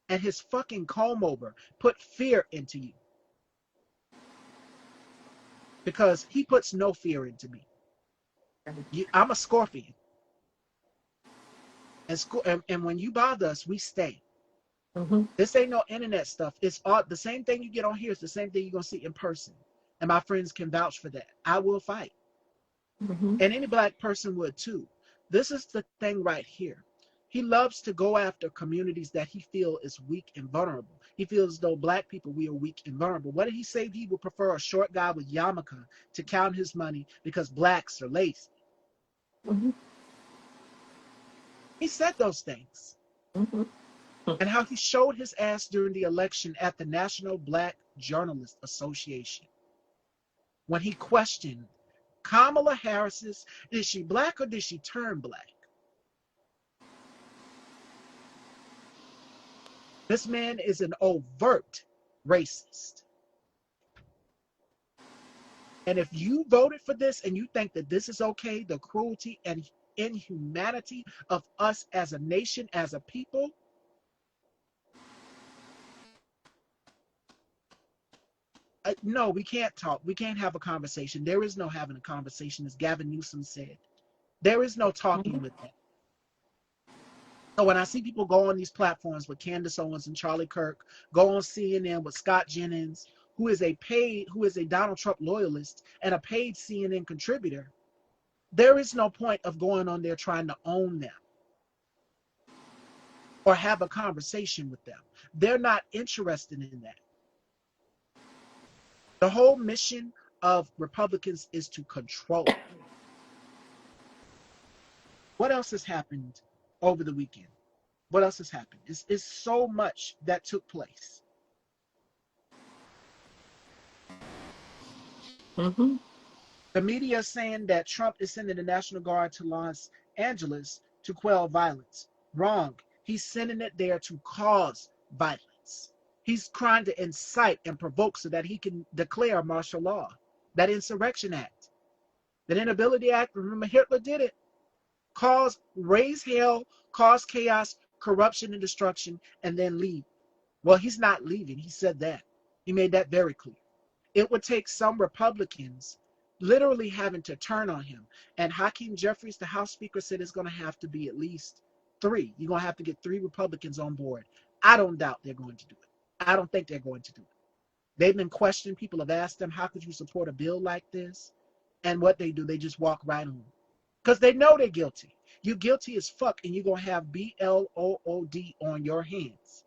and his fucking comb over put fear into you, because he puts no fear into me. I'm a Scorpion, and when you bother us, we stay. Mm-hmm. This ain't no internet stuff. It's all the same thing you get on here. It's the same thing you're gonna see in person, and my friends can vouch for that. I will fight, Mm-hmm. and any Black person would too. This is the thing right here. He loves to go after communities that he feels is weak and vulnerable. He feels as though Black people, we are weak and vulnerable. What did he say? He would prefer a short guy with yarmulke to count his money because Blacks are lazy. Mm-hmm. He said those things. Mm-hmm. And how he showed his ass during the election at the National Black Journalists Association when he questioned Kamala Harris's, is she Black or did she turn Black? This man is an overt racist. And if you voted for this and you think that this is okay, the cruelty and inhumanity of us as a nation, as a people, no, we can't talk. We can't have a conversation. There is no having a conversation, as Gavin Newsom said. There is no talking with that. So when I see people go on these platforms with Candace Owens and Charlie Kirk, go on CNN with Scott Jennings, who is a Donald Trump loyalist and a paid CNN contributor, there is no point of going on there trying to own them or have a conversation with them. They're not interested in that. The whole mission of Republicans is to control. What else has happened over the weekend? What else has happened? It's so much that took place. Mm-hmm. The media is saying that Trump is sending the National Guard to Los Angeles to quell violence. Wrong. He's sending it there to cause violence. He's trying to incite and provoke so that he can declare martial law. That Insurrection Act, that Inability Act, remember Hitler did it. Raise hell, cause chaos, corruption, and destruction, and then leave. Well, he's not leaving. He said that. He made that very clear. It would take some Republicans literally having to turn on him. And Hakeem Jeffries, the House Speaker, said it's going to have to be at least 3. You're going to have to get 3 Republicans on board. I don't doubt they're going to do it. I don't think they're going to do it. They've been questioned. People have asked them, how could you support a bill like this? And what they do, they just walk right on. Because they know they're guilty. You're guilty as fuck, and you're going to have BLOOD on your hands.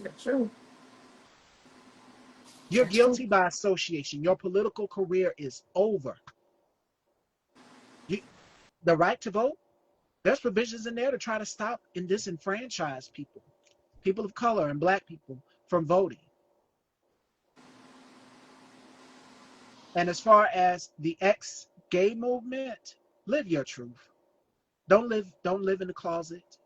That's true. You're guilty by association. Your political career is over. The right to vote, there's provisions in there to try to stop and disenfranchise people of color and black people from voting. And as far as the ex-gay movement, live your truth. Don't live in the closet.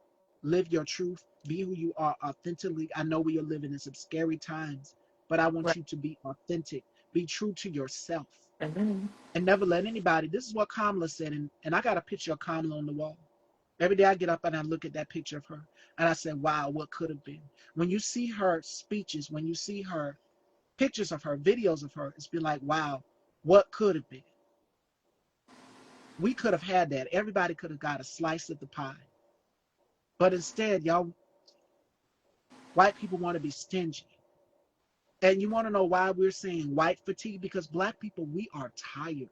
Live your truth. Be who you are authentically. I know we are living in some scary times, but I want you to be authentic. Be true to yourself. And never let anybody. This is what Kamala said, and I got a picture of Kamala on the wall. Every day I get up and I look at that picture of her, and I say, wow, what could have been? When you see her speeches, when you see her pictures of her, videos of her, it's been like, wow, what could have been? We could have had that. Everybody could have got a slice of the pie. But instead, y'all, white people want to be stingy. And you want to know why we're saying white fatigue? Because black people, we are tired.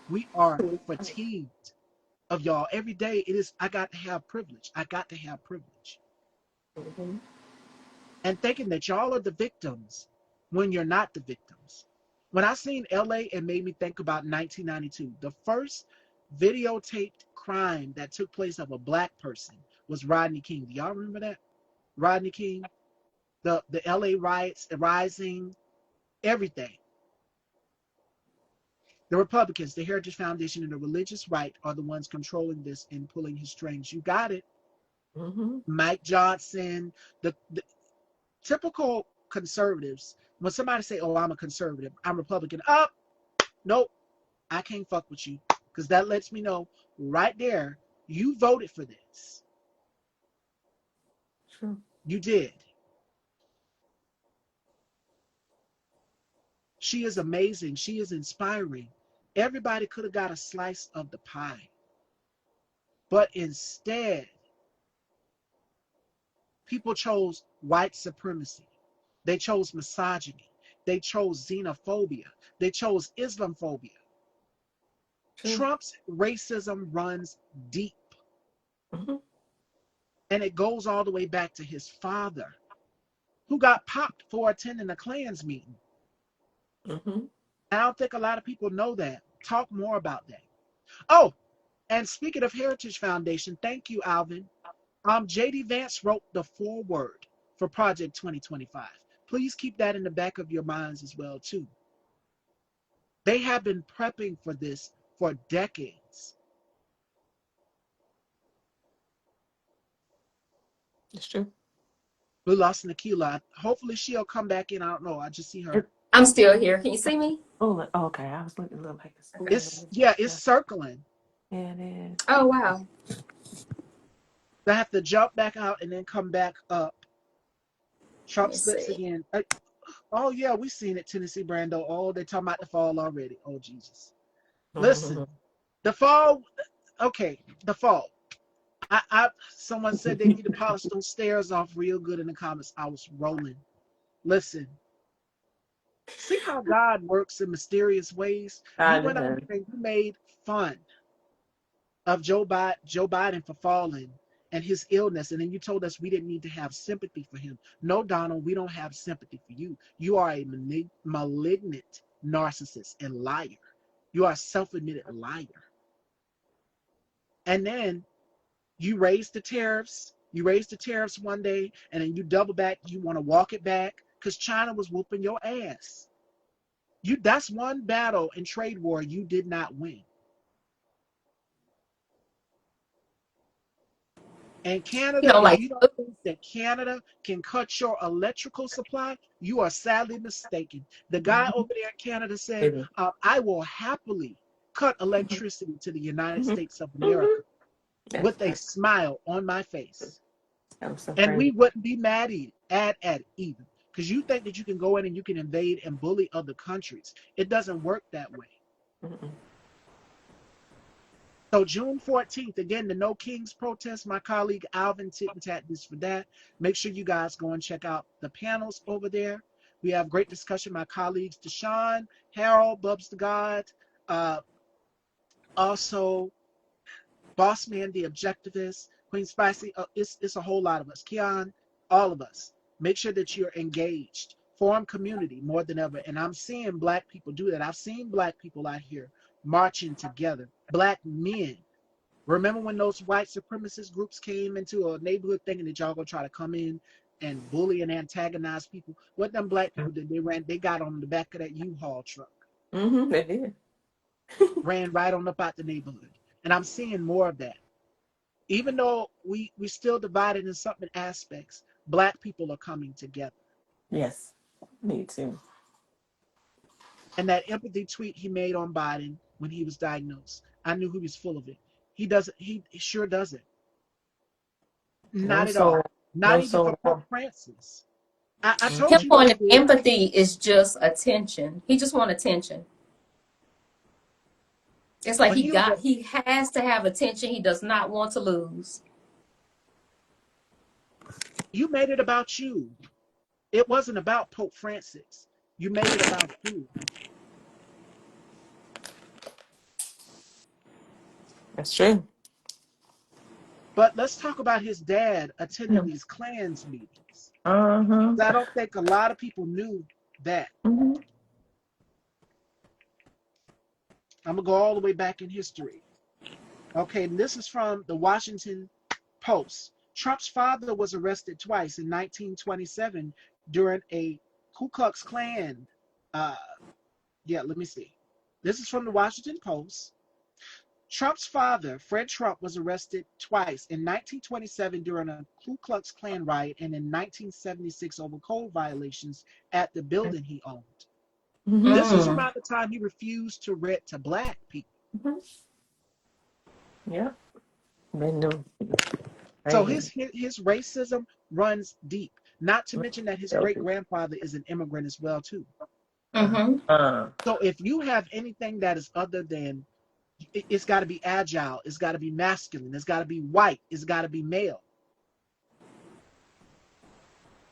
We are fatigued of y'all. Every day it is, I got to have privilege. I got to have privilege. And thinking that y'all are the victims when you're not the victims. When I seen LA, it made me think about 1992. The first videotaped crime that took place of a black person was Rodney King. Do y'all remember that? Rodney King, the LA riots, the rising, everything. The Republicans, the Heritage Foundation, and the religious right are the ones controlling this and pulling his strings. You got it. Mike Johnson, the typical conservatives. When somebody say, oh, I'm a conservative, I'm Republican, nope, I can't fuck with you. Because that lets me know right there, you voted for this. True. You did. She is amazing. She is inspiring. Everybody could have got a slice of the pie. But instead, people chose white supremacy. They chose misogyny. They chose xenophobia. They chose Islamophobia. Trump's racism runs deep. And it goes all the way back to his father, who got popped for attending a Klans meeting. I don't think a lot of people know that. Talk more about that. Oh, and speaking of Heritage Foundation, thank you, Alvin. J.D. Vance wrote the foreword for Project 2025. Please keep that in the back of your minds as well, too. They have been prepping for this for decades. It's true. We lost Nekelia. Hopefully she'll come back in. I don't know. I just see her. I'm still here. Can you see me? Oh, okay. I was looking a little like it's circling. Yeah, it is. Oh, wow. I have to jump back out and then come back up. Trump slips see. again. Oh, yeah, we've seen it, Tennessee Brando. Oh, they're talking about the fall already. Oh, Jesus. Listen, the fall, okay, the fall. Someone said they need to polish those stairs off real good in the comments. I was rolling. Listen, see how God works in mysterious ways? You went out and you made fun of Joe Biden for falling and his illness, and then you told us we didn't need to have sympathy for him. No, Donald, we don't have sympathy for you. You are a malignant narcissist and liar. You are a self-admitted liar. And then you raised the tariffs. You raised the tariffs one day, and then you double back. You want to walk it back because China was whooping your ass. That's one battle in trade war you did not win. And You Canada, know, if like, you don't think that Canada can cut your electrical supply, you are sadly mistaken. The guy over there in Canada said, Maybe. I will happily cut electricity to the United Mhm. States of Mhm. America That's with a smile on my face. that was so And we crazy. wouldn't be mad at it either. Because you think that you can go in and you can invade and bully other countries. It doesn't work that way. Mm-mm. So June 14th, again, the No Kings protest. My colleague Alvin Tittentat this for that. Make sure you guys go and check out the panels over there. We have great discussion. My colleagues Deshaun, Harold, Bubs the God, uh, also Boss Man, the Objectivist, Queen Spicy. It's a whole lot of us. Keon, all of us. Make sure that you're engaged. Form community more than ever. And I'm seeing black people do that. I've seen black people out here marching together. Black men. Remember when those white supremacist groups came into a neighborhood thinking that y'all gonna try to come in and bully and antagonize people? What them black people did? They got on the back of that U-Haul truck, They did. ran right on up out the neighborhood. And I'm seeing more of that. Even though we still divided in some aspects, black people are coming together. Yes, me too. And that empathy tweet he made on Biden when he was diagnosed, I knew he was full of it. He doesn't. He sure doesn't. No Not at soul, all. Not no even for soul at Pope all. Francis. I him told you wanting this, Vic. empathy is just attention. He just want attention. It's like But he has to have attention he does not want to lose. you made it about you. It wasn't about Pope Francis. You made it about you. That's true. But let's talk about his dad attending No. these clans meetings. Uh-huh. I don't think a lot of people knew that. Hmm. I'm gonna go all the way back in history. Okay, and this is from the Washington Post. Trump's father was arrested twice in 1927 during a Ku Klux Klan. Uh, yeah, let me see. This is from the Washington Post. Trump's father, Fred Trump, was arrested twice in 1927 during a Ku Klux Klan riot and in 1976 over code violations at the building he owned. Hmm. This was Mm. around the time he refused to rent to black people. Hmm. Yeah. Been doing So crazy. his racism runs deep. Not to mention that his great grandfather is an immigrant as well too. Mm-hmm. So if you have anything that is other than, it's got to be agile, it's got to be masculine, it's got to be white, it's got to be male,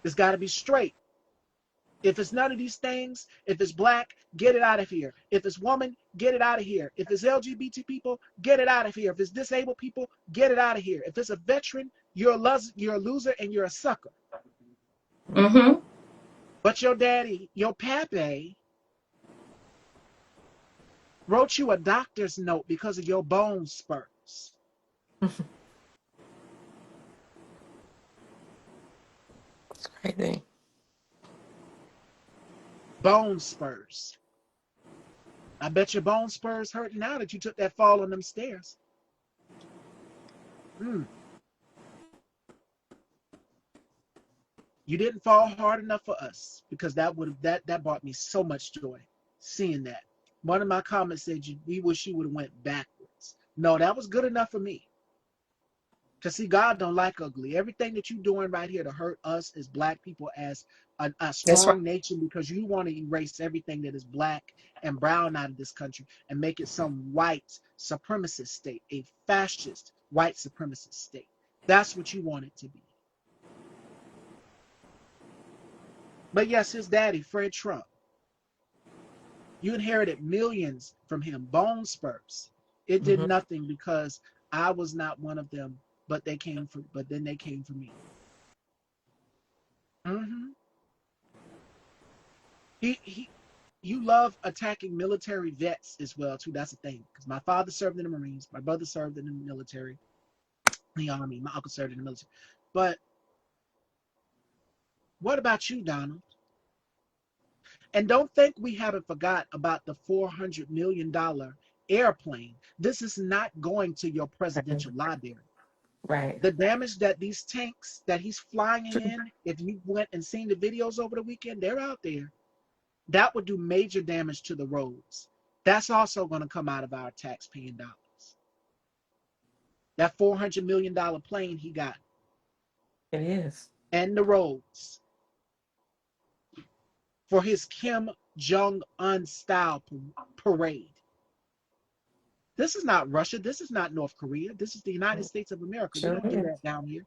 it's got to be straight. If it's none of these things, if it's black, get it out of here. If it's woman, get it out of here. If it's LGBT people, get it out of here. If it's disabled people, get it out of here. If it's a veteran, you're a loser and you're a sucker. Mm-hmm. But your daddy, your pappy, wrote you a doctor's note because of your bone spurs. It's crazy. Bone spurs. I bet your bone spurs hurt now that you took that fall on them stairs. Mm. You didn't fall hard enough for us because that brought me so much joy seeing that. One of my comments said, "We wish you would have went backwards." No, that was good enough for me. Cause see, God don't like ugly. Everything that you're doing right here to hurt us as black people as a That's right. strong nation because you want to erase everything that is black and brown out of this country and make it some white supremacist state, a fascist white supremacist state. That's what you want it to be. But yes, his daddy, Fred Trump, you inherited millions from him, bone spurs. It did Hmm. nothing because I was not one of them, but then they came for me. Hmm he you love attacking military vets as well too. That's the thing. Because my father served in the Marines, my brother served in the military, the army, my uncle served in the military. But what about you, Donald? And don't think we haven't forgot about the $400 million airplane. This is not going to your presidential library. Right. The damage that these tanks that he's flying in, if you went and seen the videos over the weekend, they're out there. That would do major damage to the roads. That's also going to come out of our taxpaying dollars. That $400 million plane he got. It is. And the roads for his Kim Jong-un style parade. This is not Russia. This is not North Korea. This is the United States of America. We Sure don't do is. that down here.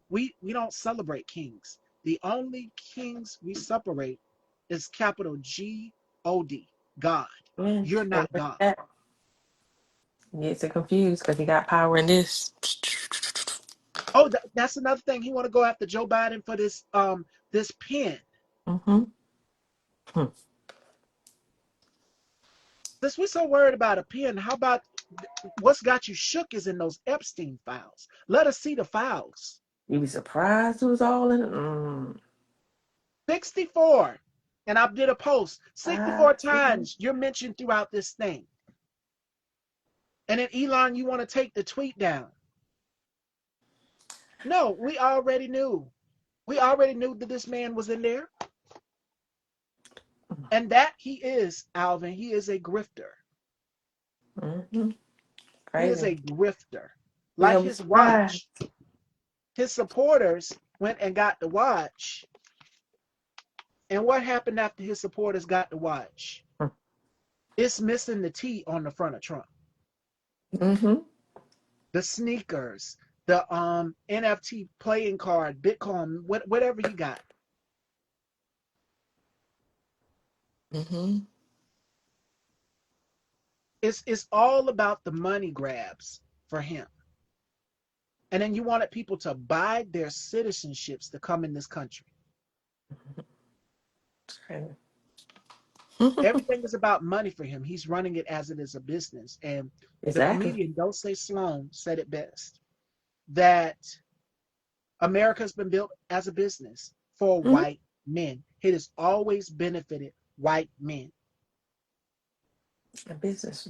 We don't celebrate kings. The only kings we separate is capital G-O-D, God. Yeah. You're And not with God. that, he gets it confused because he got power in this. Oh, that's another thing. He want to go after Joe Biden for this pen. Mm-hmm. Since we're so worried about a pen, how about what's got you shook is in those Epstein files. Let us see the files. You'd be surprised who's all in it. 64. And I did a post. 64 5, times you're mentioned throughout this thing. And then Elon, you want to take the tweet down. No, we already knew. We already knew that this man was in there. And that he is, Alvin, he is a grifter. mm-hmm. He is Crazy. a grifter. You're Like gonna be his surprised. watch. His supporters went and got the watch. And what happened after his supporters got the watch? It's missing the T on the front of Trump. Mm-hmm. The sneakers, the NFT playing card, Bitcoin, whatever he got. Mm-hmm. It's all about the money grabs for him. And then you wanted people to buy their citizenships to come in this country. Crazy. Everything is about money for him. He's running it as it is a business. And the Exactly. comedian Dulce Sloan said it best, that America has been built as a business for Mm-hmm. white men. It has always benefited white men. A business.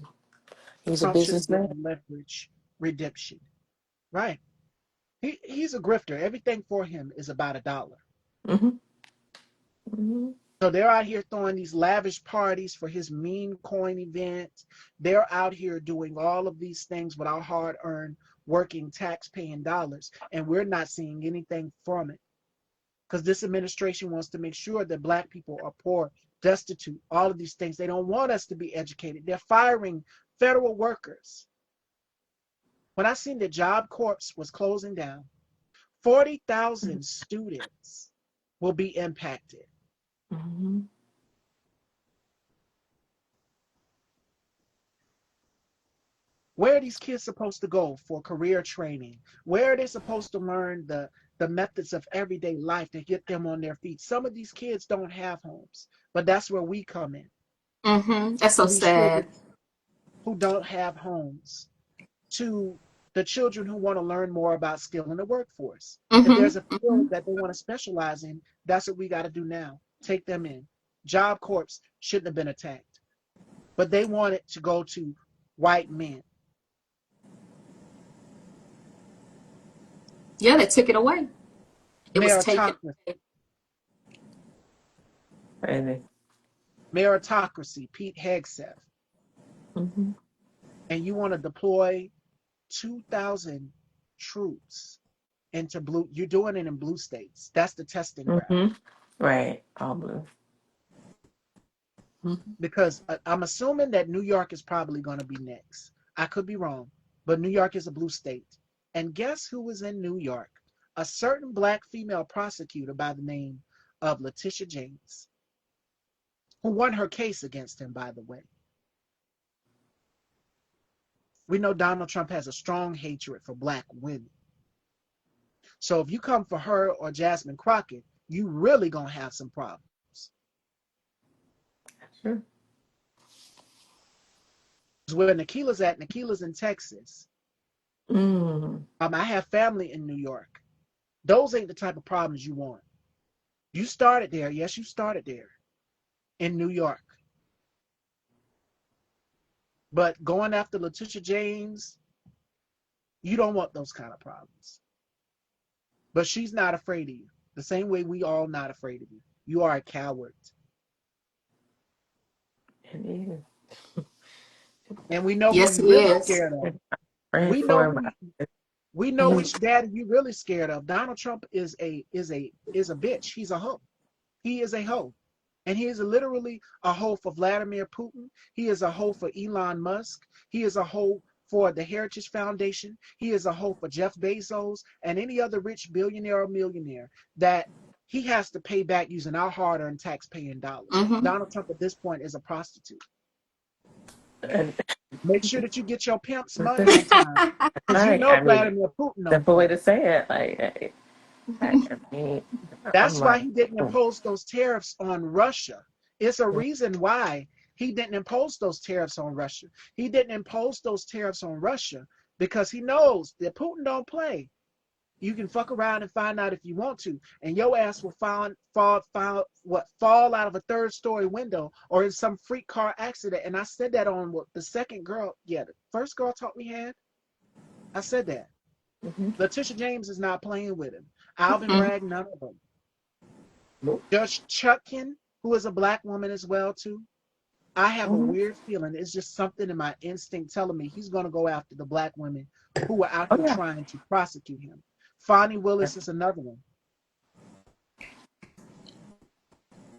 He's a Trump should have businessman. given leverage redemption. Right. He's a grifter. Everything for him is about $1. Mm-hmm. Mm-hmm. So they're out here throwing these lavish parties for his meme coin event. They're out here doing all of these things with our hard-earned, working, tax-paying dollars, and we're not seeing anything from it. Because this administration wants to make sure that Black people are poor, destitute, all of these things. They don't want us to be educated. They're firing federal workers. When I seen the Job Corps was closing down, 40,000 students will be impacted. Mm-hmm. Where are these kids supposed to go for career training? Where are they supposed to learn the methods of everyday life to get them on their feet? Some of these kids don't have homes, but that's where we come in. Mm-hmm. That's so For these children sad. who don't have homes, to the children who want to learn more about skill in the workforce. If Mm-hmm. there's a Mm-hmm. field that they want to specialize in, that's what we got to do now. Take them in. Job Corps shouldn't have been attacked, but they wanted to go to white men. Yeah, they took it away. It was taken Meritocracy, away. Crazy. meritocracy, Pete Hegseth. Mm-hmm. And you want to deploy 2,000 troops into blue, you're doing it in blue states. That's the testing ground. Mm-hmm. Right. All blue. Mm-hmm. Because I'm assuming that New York is probably going to be next. I could be wrong, but New York is a blue state. And guess who was in New York? A certain Black female prosecutor by the name of Letitia James, who won her case against him, by the way. We know Donald Trump has a strong hatred for Black women. So if you come for her or Jasmine Crockett, you really going to have some problems. Sure. Where Nekelia's at, Nekelia's in Texas. Mm. I have family in New York. Those ain't the type of problems you want. You started there. Yes, you started there in New York. But going after Letitia James, You don't want those kind of problems. But she's not afraid of you. The same way we all not afraid of you. You are a coward. It is. And we know who Yes, you he really is. scared of. Praying We know for who him. we know Mhm. which daddy you really scared of. Donald Trump is a bitch. He's a hoe. He is a hoe. And he is literally a hoe for Vladimir Putin. He is a hoe for Elon Musk. He is a hoe for the Heritage Foundation. He is a hoe for Jeff Bezos and any other rich billionaire or millionaire that he has to pay back using our hard-earned tax-paying dollars. Mm-hmm. Donald Trump at this point is a prostitute. And Make sure that you get your pimp's that's money on time, because you know I mean, Vladimir Putin don't simple way play. to say it. Like, I mean, I'm That's why like, he didn't oh, impose those tariffs on Russia. It's a reason why he didn't impose those tariffs on Russia. He didn't impose those tariffs on Russia because he knows that Putin don't play. You can fuck around and find out if you want to, and your ass will fall out of a third-story window or in some freak car accident. And I said that on the second girl, the first girl talk we had. I said that. mm-hmm. Letitia James is not playing with him. Alvin Mm-hmm. Bragg, none of them. Nope. Judge Chutkin, who is a black woman as well too. I have a Mm-hmm. weird feeling. It's just something in my instinct telling me he's going to go after the black women who were out Oh here yeah. trying to prosecute him. Fonnie Willis is another one.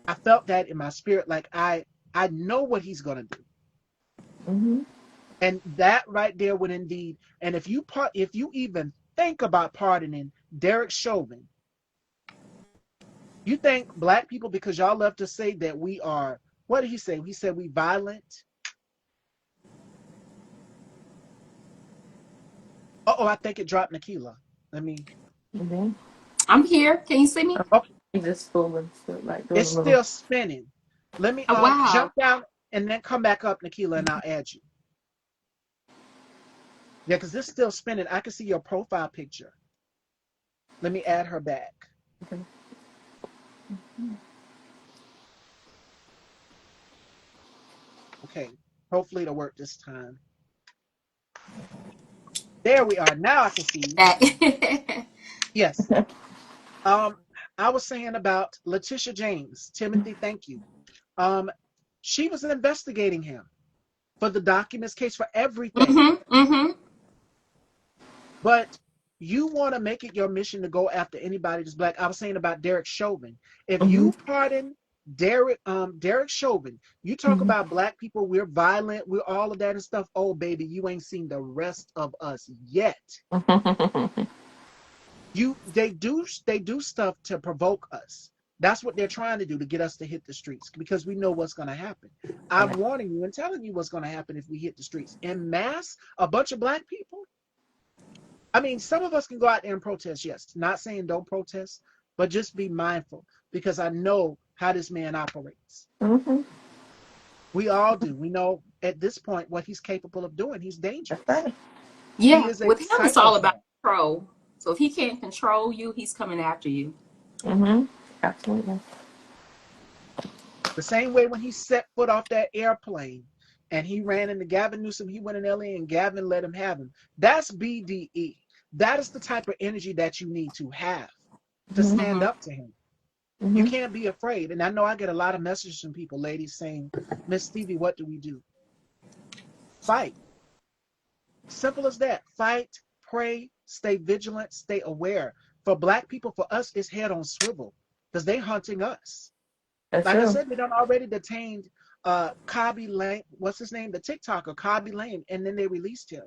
I felt that in my spirit, like I know what he's going to do. Mm-hmm. And that right there would indeed. And if you even think about pardoning Derek Chauvin, you think black people, because y'all love to say that we are, what did he say? He said we violent. Oh, I think it dropped Nekelia. Let me. Mm-hmm. I'm here. Can you see me? Oh, He just fooling, so like doing a it's little. still spinning. Let me Oh, wow. jump down and then come back up, Nekelia, and I'll add you. Yeah, because this is still spinning. I can see your profile picture. Let me add her back. Okay. Okay. Hopefully it'll work this time. There we are. Now I can see you. That. Yes. I was saying about Letitia James. Timothy, thank you. She was investigating him for the documents case, for everything. Mm-hmm. Mm-hmm. But you want to make it your mission to go after anybody that's black. I was saying about Derek Chauvin. If Mm-hmm. you pardon Derek Chauvin, you talk Mm-hmm. about black people, we're violent, we're all of that and stuff. Oh, baby, you ain't seen the rest of us yet. They do stuff to provoke us. That's what they're trying to do, to get us to hit the streets, because we know what's going to happen. I'm warning you and telling you what's going to happen if we hit the streets en masse. A bunch of black people. I mean, some of us can go out there and protest, yes. Not saying don't protest, but just be mindful, because I know how this man operates. Mm-hmm. We all do. We know at this point what he's capable of doing. He's That's dangerous. right. He Yeah. is a With him, it's all about psychopath. control. So if he can't control you, he's coming after you. Mm-hmm. Absolutely. The same way when he set foot off that airplane and he ran into Gavin Newsom, he went in LA and Gavin let him have him. That's BDE. That is the type of energy that you need to have to Mm-hmm. stand Mm-hmm. up to him. You Mm-hmm. can't be afraid. And I know I get a lot of messages from people, ladies, saying, Miss Stevie, what do we do? Fight. Simple as that. Fight, pray, stay vigilant, stay aware. For black people, for us, it's head on swivel, because they hunting us. That's Like I true. said, they done already detained Kobby Lane, what's his name? The TikToker, Kobby Lane, and then they released him.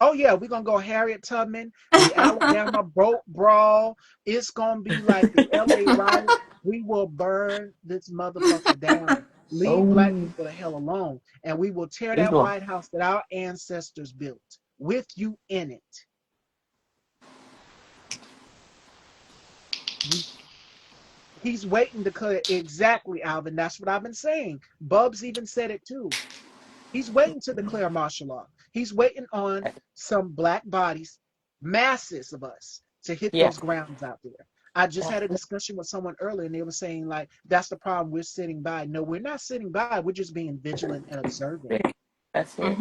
Oh yeah, we're gonna go Harriet Tubman, the Alabama boat brawl. It's gonna be like the LA riot. We will burn this motherfucker down. Leave black Oh, people the hell alone. And we will tear that eagle. White House that our ancestors built with you in it. He's waiting to clear, exactly, Alvin. That's what I've been saying. Bubs even said it too. He's waiting to declare martial law. He's waiting on some black bodies, masses of us, to hit Yeah. those grounds out there. I just had a Absolutely. discussion with someone earlier, and they were saying, like, that's the problem. We're sitting by. No, we're not sitting by. We're just being vigilant and observing. That's it. Mm-hmm.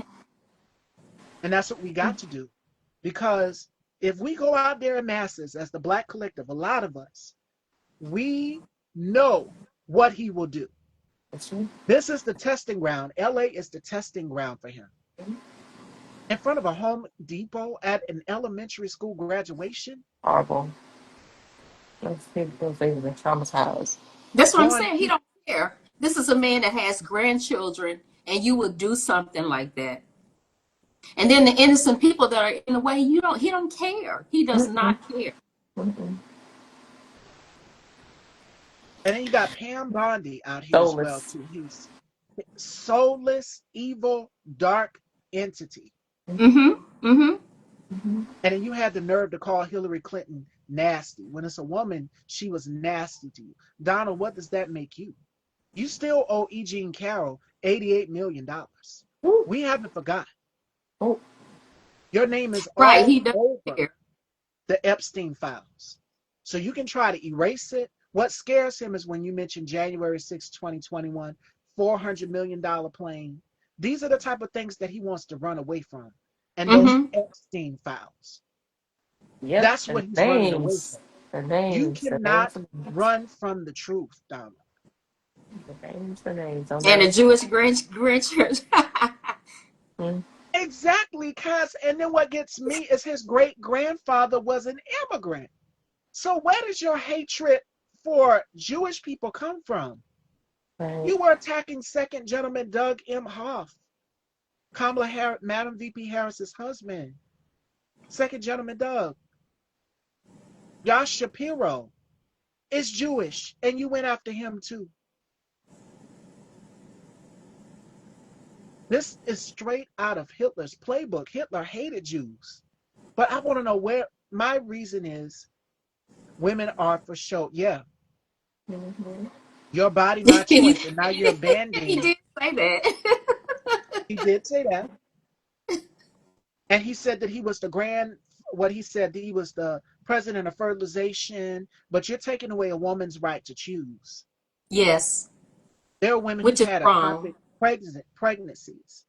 And that's what we got to do. Because if we go out there in masses as the Black collective, a lot of us, we know what he will do. That's true. This is the testing ground. LA is the testing ground for him. In front of a Home Depot at an elementary school graduation. Horrible. Those people have been traumatized. That's what I'm Going, saying. He don't care. This is a man that has grandchildren, and you would do something like that. And then the innocent people that are in the way, he don't care. He does Mm-mm. not care. Mm-mm. and then you got Pam Bondi out here as well, Soulless. too. He's soulless, evil, dark entity. Mm-hmm. Mm-hmm. Mm-hmm. And then you had the nerve to call Hillary Clinton nasty. When it's a woman, she was nasty to you. Donald, what does that make you? You still owe E. Jean Carroll $88 million. Ooh. We haven't forgotten. Oh. Your name is Right. all He doesn't over care. the Epstein files. So you can try to erase it. What scares him is when you mention January 6, 2021, $400 million plane. These are the type of things that he wants to run away from. And those Mm-hmm. Epstein files. Yep. That's what And he's running away names. from. The You names. The names. cannot The names. run from the truth, Donald. The names. The names. Don't And never. the Jewish grandchurch. Mm. Exactly, Cass. And then what gets me is his great grandfather was an immigrant. So where does your hatred for Jewish people come from? Right. You were attacking Second Gentleman Doug M. Hoff, Kamala Harris, Madam VP Harris's husband. Second Gentleman Doug. Josh Shapiro is Jewish, and you went after him too. This is straight out of Hitler's playbook. Hitler hated Jews. But I want to know where my reason is women are for show. Yeah, Mm-hmm. your body, my he choice. And now you're abandoning. did say that. He did say that. And he said that he was what he said, he was the president of fertilization, but you're taking away a woman's right to choose. Yes, There are women which who've is had wrong. ectopic pregnancies.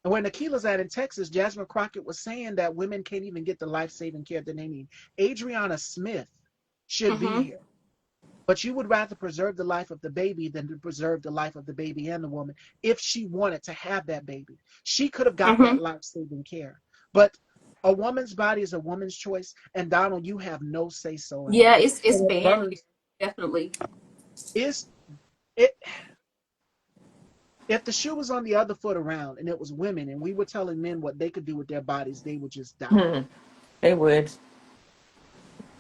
And where Nekelia's at in Texas, Jasmine Crockett was saying that women can't even get the life-saving care that they need. Adriana Smith should be Mm-hmm. here. But you would rather preserve the life of the baby than to preserve the life of the baby and the woman if she wanted to have that baby. She could have got Mm-hmm. that life-saving care. But a woman's body is a woman's choice, and Donald, you have no say-so in Yeah, that. it's And it banned here. burns. Definitely. Is it if the shoe was on the other foot around and it was women and we were telling men what they could do with their bodies, they would just die. Hmm. They would.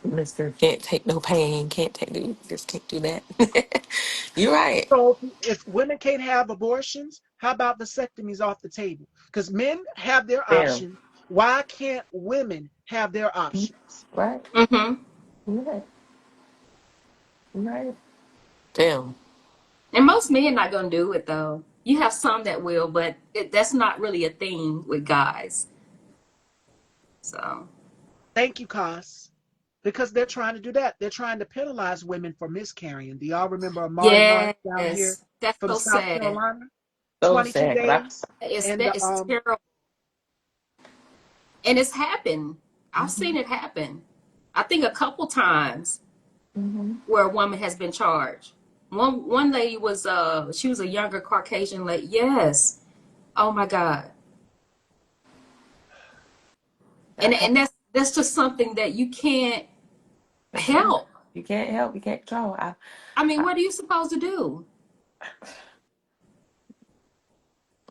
Mister can't take no pain. Can't take. Just can't do that. You're right. So if women can't have abortions, how about vasectomies off the table? Because men have their Damn. options. Why can't women have their options? Right. Mm-hmm. You're right. You're right. Damn. And most men not gonna do it though. You have some that will, but that's not really a thing with guys. So Thank you, Cos. Because they're trying to do that. They're trying to penalize women for miscarrying. Do y'all remember Amari Marsh down here yes, that's from so South sad. Carolina? So 22 sad. But days. It's And that is terrible, and it's happened. I've mm-hmm. seen it happen. I think a couple times Mm-hmm. where a woman has been charged. One lady was she was a younger Caucasian lady. Yes. Oh my God. And That happened. that's just something that you can't That's true. help. You can't help. You can't control. I mean, I, what are you supposed to do?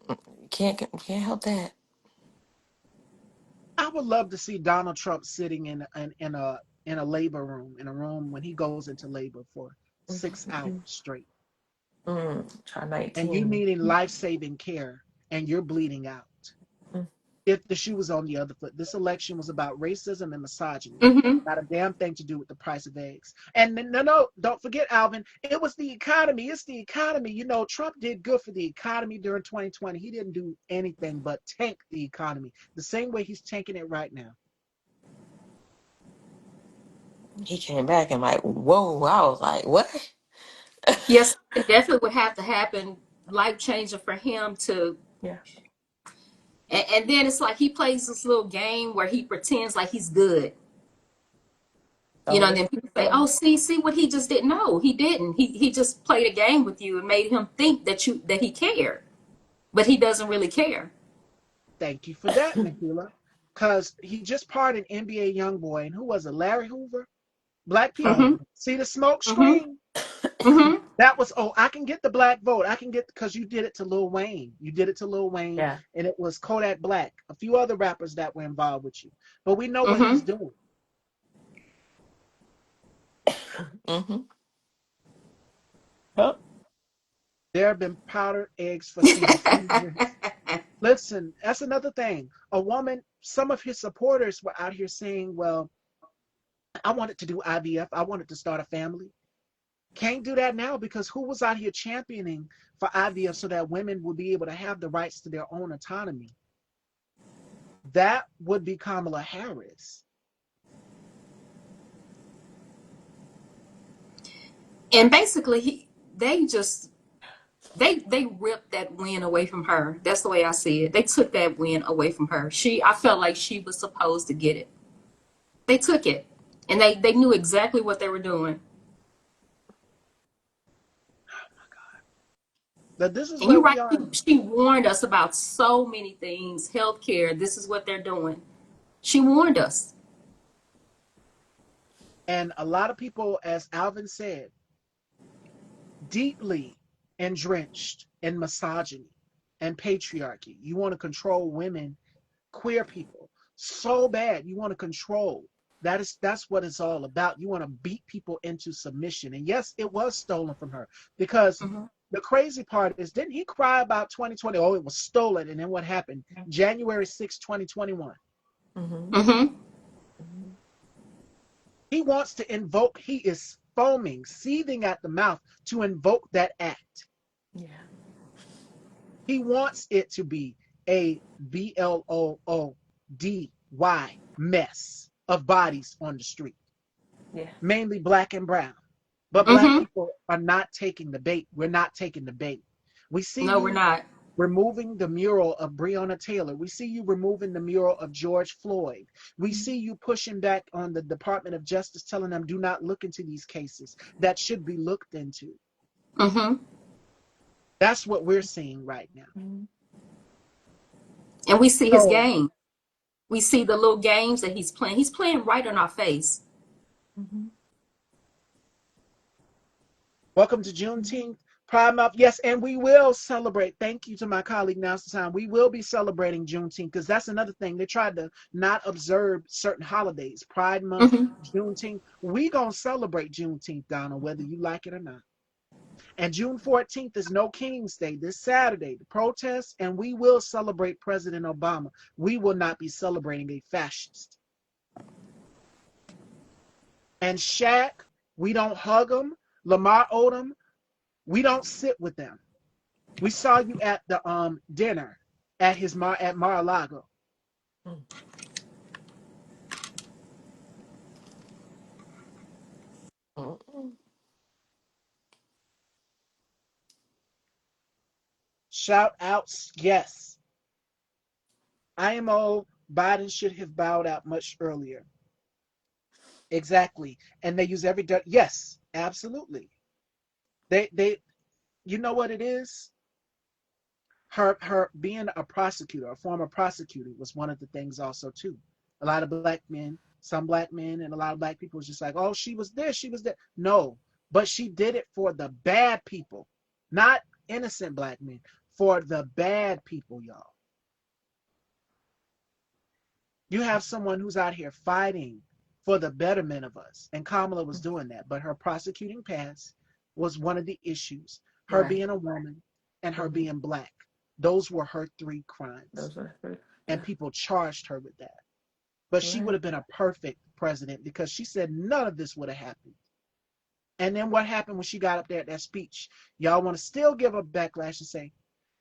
you can't help that. I would love to see Donald Trump sitting in a labor room, in a room when he goes into labor for 6 hours Mm-hmm. straight, Try and you 19. needing life-saving care, and you're bleeding out. If the shoe was on the other foot, this election was about racism and misogyny. Mm-hmm. Not a damn thing to do with the price of eggs. And no, don't forget, Alvin, it was the economy. It's the economy. You know, Trump did good for the economy during 2020. He didn't do anything but tank the economy, the same way he's tanking it right now. He came back and like, whoa! I was like, what? Yes, it definitely would have to happen, life changing for him to, Yeah. And then it's like he plays this little game where he pretends like he's good. You Oh, know, and that's then true. people say, "Oh, see what he just did." No, he didn't. He just played a game with you and made him think that he cared, but he doesn't really care. Thank you for that, Nekelia. Because he just pardoned NBA YoungBoy, and who was it? Larry Hoover? Black Oh, people, Mm-hmm. see the smoke Mm-hmm. screen? Mm-hmm. That was, oh, I can get the black vote. I can get, because you did it to Lil Wayne. You did it to Lil Wayne, yeah. and it was Kodak Black, a few other rappers that were involved with you. But we know what he's Mm-hmm. doing. Mm-hmm. Oh, There have been powdered eggs for centuries. Listen, that's another thing. A woman, some of his supporters were out here saying, well, I wanted to do IVF. I wanted to start a family. Can't do that now because who was out here championing for IVF so that women would be able to have the rights to their own autonomy? That would be Kamala Harris. And basically, they ripped that win away from her. That's the way I see it. They took that win away from her. I felt like she was supposed to get it. They took it, and they knew exactly what they were doing. But this is And where you're we right. are. She warned us about so many things. Healthcare. This is what they're doing. She warned us. And a lot of people, as Alvin said, deeply entrenched in misogyny and patriarchy. You want to control women, queer people, so bad. You want to control. That's what it's all about. You want to beat people into submission. And yes, it was stolen from her because Mm-hmm. the crazy part is, didn't he cry about 2020? Oh, it was stolen. And then what happened? January 6, 2021. mm-hmm. Mm-hmm. He wants to invoke, he is foaming, seething at the mouth to invoke that act. Yeah. He wants it to be a BLOODY mess of bodies on the street, Yeah. mainly black and brown. But black Mm-hmm. people are not taking the bait. We're not taking the bait. We see No, we're you not. removing the mural of Breonna Taylor. We see you removing the mural of George Floyd. We see you pushing back on the Department of Justice, telling them do not look into these cases that should be looked into. Mm-hmm. That's what we're seeing right now. Mm-hmm. And we see his So, game. We see the little games that he's playing. He's playing right on our face. Mm-hmm. welcome to Juneteenth. Pride Month, yes, and we will celebrate. Thank you to my colleague Nelson Time. We will be celebrating Juneteenth because that's another thing. They tried to not observe certain holidays. Pride Month, Mm-hmm. Juneteenth. We gonna celebrate Juneteenth, Donna, whether you like it or not. And June 14th is No King's Day this Saturday, the protests, and we will celebrate President Obama. We will not be celebrating a fascist. And Shaq, we don't hug him. Lamar Odom, we don't sit with them. We saw you at the dinner at at Mar-a-Lago. Mm-hmm. Shout outs, yes. IMO, Biden should have bowed out much earlier. Exactly. And they use every yes, absolutely. They you know what it is? Her being a prosecutor, a former prosecutor, was one of the things also too. A lot of black men, some black men, and a lot of black people was just like, oh, she was this, she was that. No, but she did it for the bad people, not innocent black men, for the bad people, y'all. You have someone who's out here fighting for the betterment of us, and Kamala was doing that. But her prosecuting past was one of the issues. Her Right. being a woman and her Mm-hmm. being black. Those were her three crimes. Those are good. And Yeah. people charged her with that. But she would Right. have been a perfect president because she said none of this would have happened. And then what happened when she got up there at that speech? Y'all want to still give her backlash and say,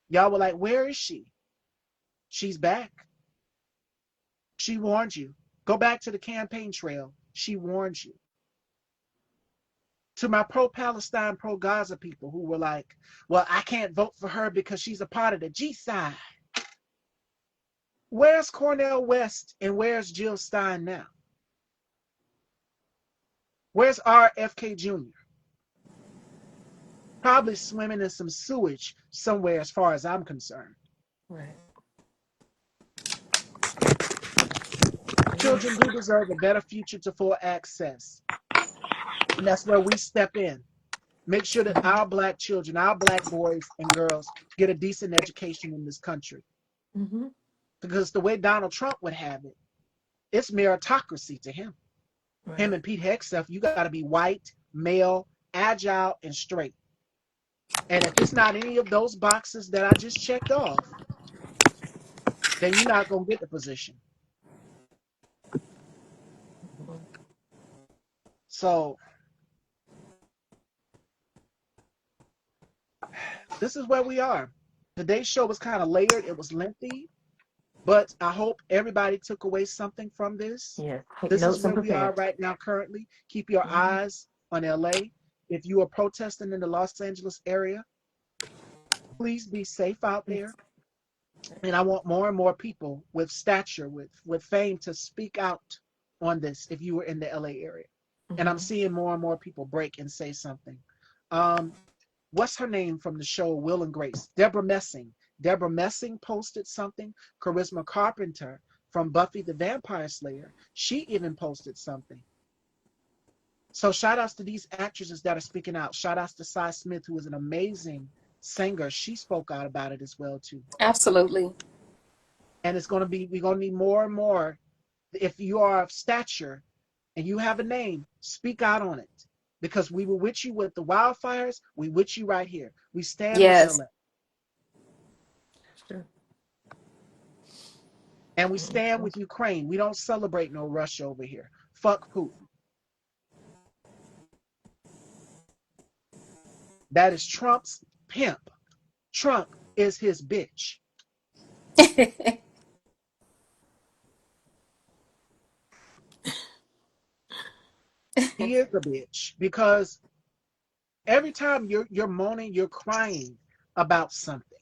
y'all were like, where is she? She's back. She warned you. Go back to the campaign trail. She warned you. To my pro-Palestine, pro-Gaza people who were like, well, I can't vote for her because she's a part of the G side. Where's Cornel West and where's Jill Stein now? Where's RFK Jr.? Probably swimming in some sewage somewhere as far as I'm concerned. Right. Children do deserve a better future to full access. And that's where we step in. Make sure that our Black children, our Black boys and girls get a decent education in this country. Mm-hmm. Because the way Donald Trump would have it, it's meritocracy to him. Right. Him and Pete Hegseth, you got to be white, male, agile, and straight. And if it's not any of those boxes that I just checked off, then you're not going to get the position. Mm-hmm. So this is where we are. Today's show was kind of layered. It was lengthy, but I hope everybody took away something from this. Yeah. Take This is notes and where we are prepare. right now currently. Keep your Mm-hmm. eyes on LA. If you are protesting in the Los Angeles area, please be safe out there. And I want more and more people with stature, with fame to speak out on this if you were in the LA area. And I'm Mm-hmm. seeing more and more people break and say something. What's her name from the show Will and Grace? Deborah Messing. Deborah Messing posted something. Charisma Carpenter from Buffy the Vampire Slayer, she even posted something. So shout outs to these actresses that are speaking out. Shout outs to Cy Smith, who is an amazing singer. She spoke out about it as well too. Absolutely. And we're gonna need more and more. If you are of stature and you have a name, speak out on it. Because we were with you with the wildfires, we with you right here. We stand with Yes. LA. That's true. And we stand Mm-hmm. with Ukraine. We don't celebrate no Russia over here. Fuck Putin. That is Trump's pimp. Trump is his bitch. He is a bitch because every time you're moaning, you're crying about something.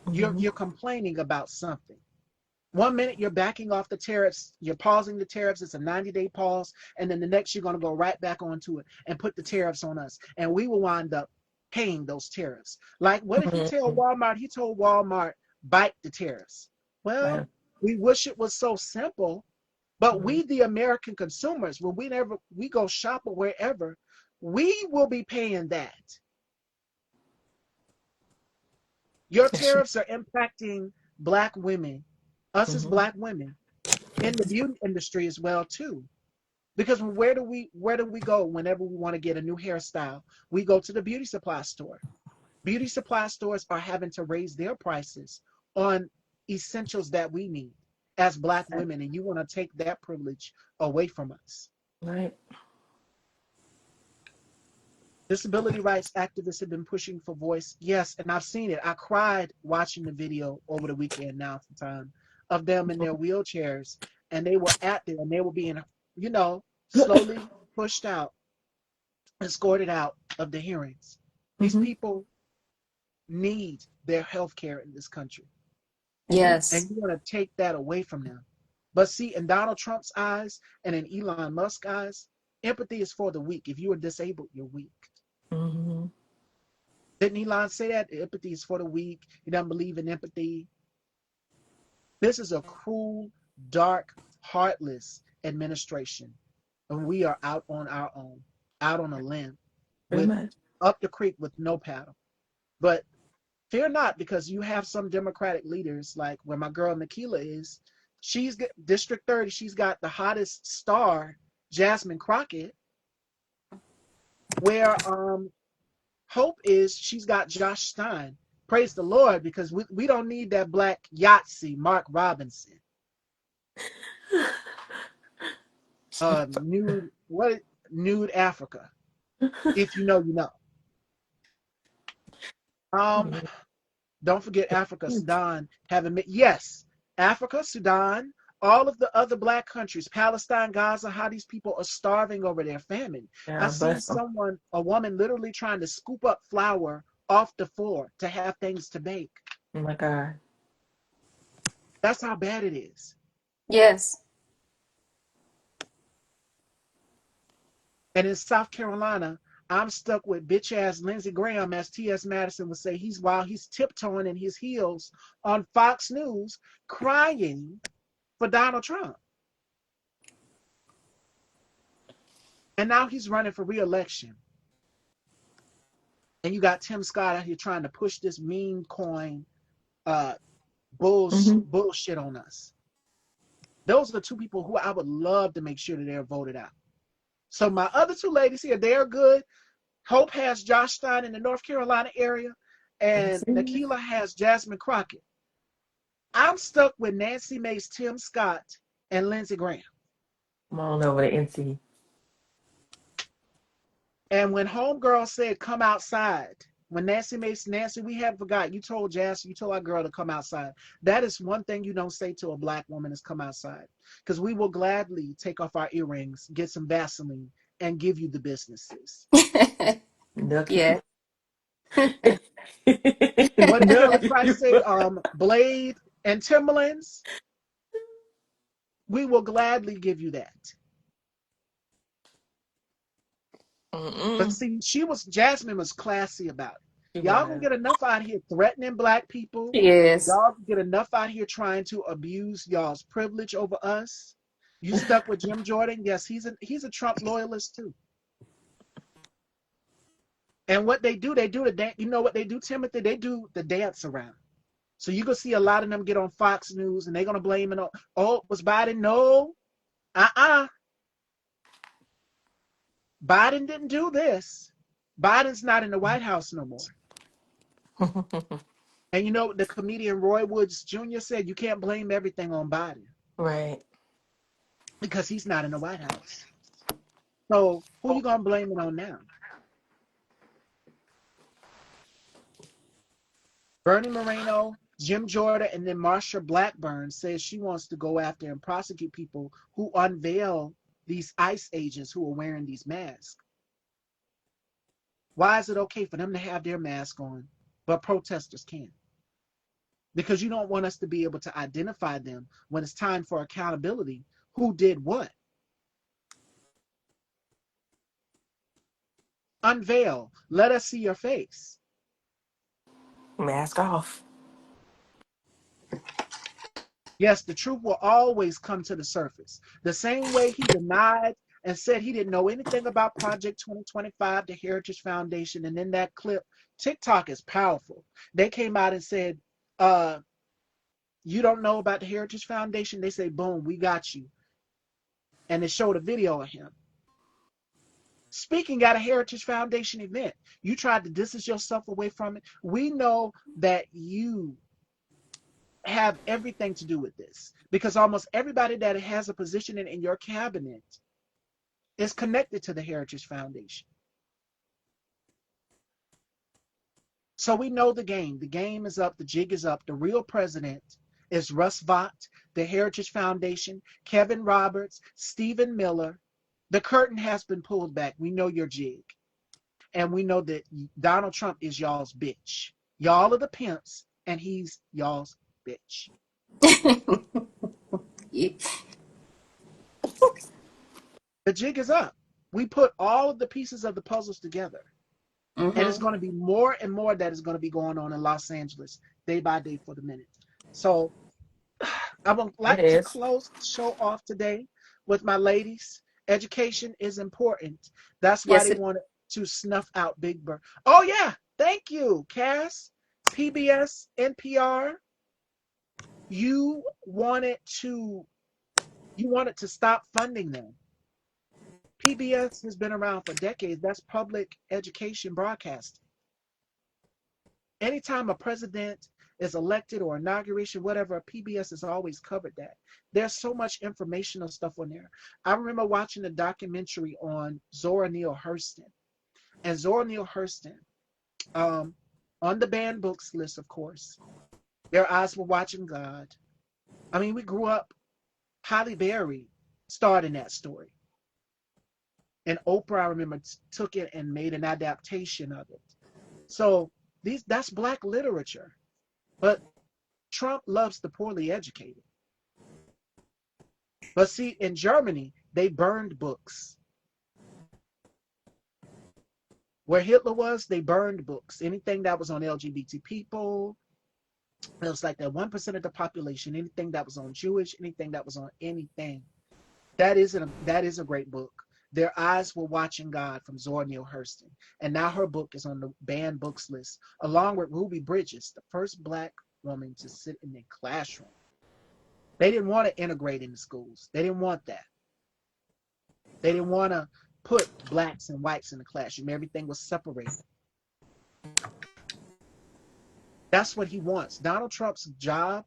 Mm-hmm. You're complaining about something. 1 minute you're backing off the tariffs, you're pausing the tariffs, it's a 90-day pause, and then the next you're going to go right back onto it and put the tariffs on us. And we will wind up paying those tariffs. Like, what did he tell Mm-hmm. Walmart? He told Walmart, bite the tariffs. Well, Right. we wish it was so simple, but Mm-hmm. we, the American consumers, when we go shop or wherever, we will be paying that. Your That's true. tariffs are impacting Black women, us as Mm-hmm. Black women, in the beauty industry as well too. Because where do we go whenever we want to get a new hairstyle? We go to the beauty supply store. Beauty supply stores are having to raise their prices on essentials that we need as Black women, and you want to take that privilege away from us. Right. Disability rights activists have been pushing for voice. Yes, and I've seen it. I cried watching the video over the weekend now sometime of them in their wheelchairs, and they were at there and they were being, slowly pushed out, escorted out of the hearings. These Mm-hmm. people need their health care in this country. Mm-hmm. Yes. And you want to take that away from them. But see, in Donald Trump's eyes and in Elon Musk's eyes, empathy is for the weak. If you are disabled, you're weak. Mm-hmm. Didn't Elon say that? Empathy is for the weak. He doesn't believe in empathy. This is a cruel, dark, heartless administration. And we are out on our own, out on a limb, Pretty with much. up the creek with no paddle. But fear not, because you have some Democratic leaders, like where my girl Nekelia is. She's got District 30. She's got the hottest star, Jasmine Crockett. Where Hope is, she's got Josh Stein. Praise the Lord, because we don't need that black Yahtzee, Mark Robinson. Nude Africa. If you know, you know. Um, don't forget Africa, Sudan having yes, Africa, Sudan, all of the other Black countries, Palestine, Gaza, how these people are starving over their famine. I Yeah, seen bless them. a woman literally trying to scoop up flour off the floor to have things to bake. Oh my God. That's how bad it is. Yes. And in South Carolina, I'm stuck with bitch ass Lindsey Graham, as T.S. Madison would say. While he's tiptoeing in his heels on Fox News, crying for Donald Trump. And now he's running for re-election. And you got Tim Scott out here trying to push this meme coin bullshit on us. Those are the two people who I would love to make sure that they're voted out. So my other two ladies here, they're good. Hope has Josh Stein in the North Carolina area, and Nekelia has Jasmine Crockett. I'm stuck with Nancy Mace, Tim Scott, and Lindsey Graham. Come on over to NC. And when Homegirl said, come outside, when Nancy, we haven't forgot, you told Jazz, you told our girl to come outside. That is one thing you don't say to a black woman is come outside. Because we will gladly take off our earrings, get some Vaseline, and give you the businesses. Yeah. What Shirley Price say, Blade and Timberlands, we will gladly give you that. But see, Jasmine was classy about it. Y'all gonna get enough out here threatening black people. Yes. Y'all get enough out here trying to abuse y'all's privilege over us. You stuck with Jim Jordan? Yes, he's a Trump loyalist too. And what they do the dance. You know what they do, Timothy? They do the dance around. So you're gonna see a lot of them get on Fox News and they're gonna blame it on, oh, was Biden? No. Biden didn't do this. Biden's not in the White House no more. And you know, the comedian Roy Woods Jr. said you can't blame everything on Biden. Right. Because he's not in the White House. So who are you going to blame it on now? Bernie Moreno, Jim Jordan, and then Marsha Blackburn says she wants to go after and prosecute people who unveil these ICE agents who are wearing these masks. Why is it okay for them to have their mask on, but protesters can't? Because you don't want us to be able to identify them when it's time for accountability. Who did what? Unveil. Let us see your face. Mask off. Yes, the truth will always come to the surface. The same way he denied and said he didn't know anything about Project 2025, the Heritage Foundation. And in that clip, TikTok is powerful. They came out and said, you don't know about the Heritage Foundation? They say, boom, we got you. And they showed a video of him speaking at a Heritage Foundation event. You tried to distance yourself away from it. We know that you have everything to do with this because almost everybody that has a position in your cabinet is connected to the Heritage Foundation. So we know the game. The game is up. The jig is up. The real president is Russ Vought, the Heritage Foundation, Kevin Roberts, Stephen Miller. The curtain has been pulled back. We know your jig. And we know that Donald Trump is y'all's bitch. Y'all are the pimps, and he's y'all's bitch. Yeah. The jig is up. We put all of the pieces of the puzzles together. And it's going to be more and more that is going to be going on in Los Angeles day by day for the minute. So I would like to close the show off today with my ladies. Education is important. That's why they wanted to snuff out Big Bird. Oh, yeah. Thank you, Cass. PBS, NPR. You wanted to stop funding them. PBS has been around for decades. That's public education broadcasting. Anytime a president is elected or inauguration, whatever, PBS has always covered that. There's so much informational stuff on there. I remember watching a documentary on Zora Neale Hurston. And Zora Neale Hurston, on the banned books list, of course, Their Eyes Were Watching God. I mean, we grew up, Halle Berry starred in that story. And Oprah, I remember, took it and made an adaptation of it. So that's Black literature. But Trump loves the poorly educated. But see, in Germany, they burned books. Where Hitler was, they burned books. Anything that was on LGBT people, it was like that 1% of the population. Anything that was on Jewish, anything that was on anything. That is a great book. Their Eyes Were Watching God from Zora Neale Hurston. And now her book is on the banned books list, along with Ruby Bridges, the first Black woman to sit in a classroom. They didn't want to integrate into schools. They didn't want that. They didn't want to put blacks and whites in the classroom. Everything was separated. That's what he wants. Donald Trump's job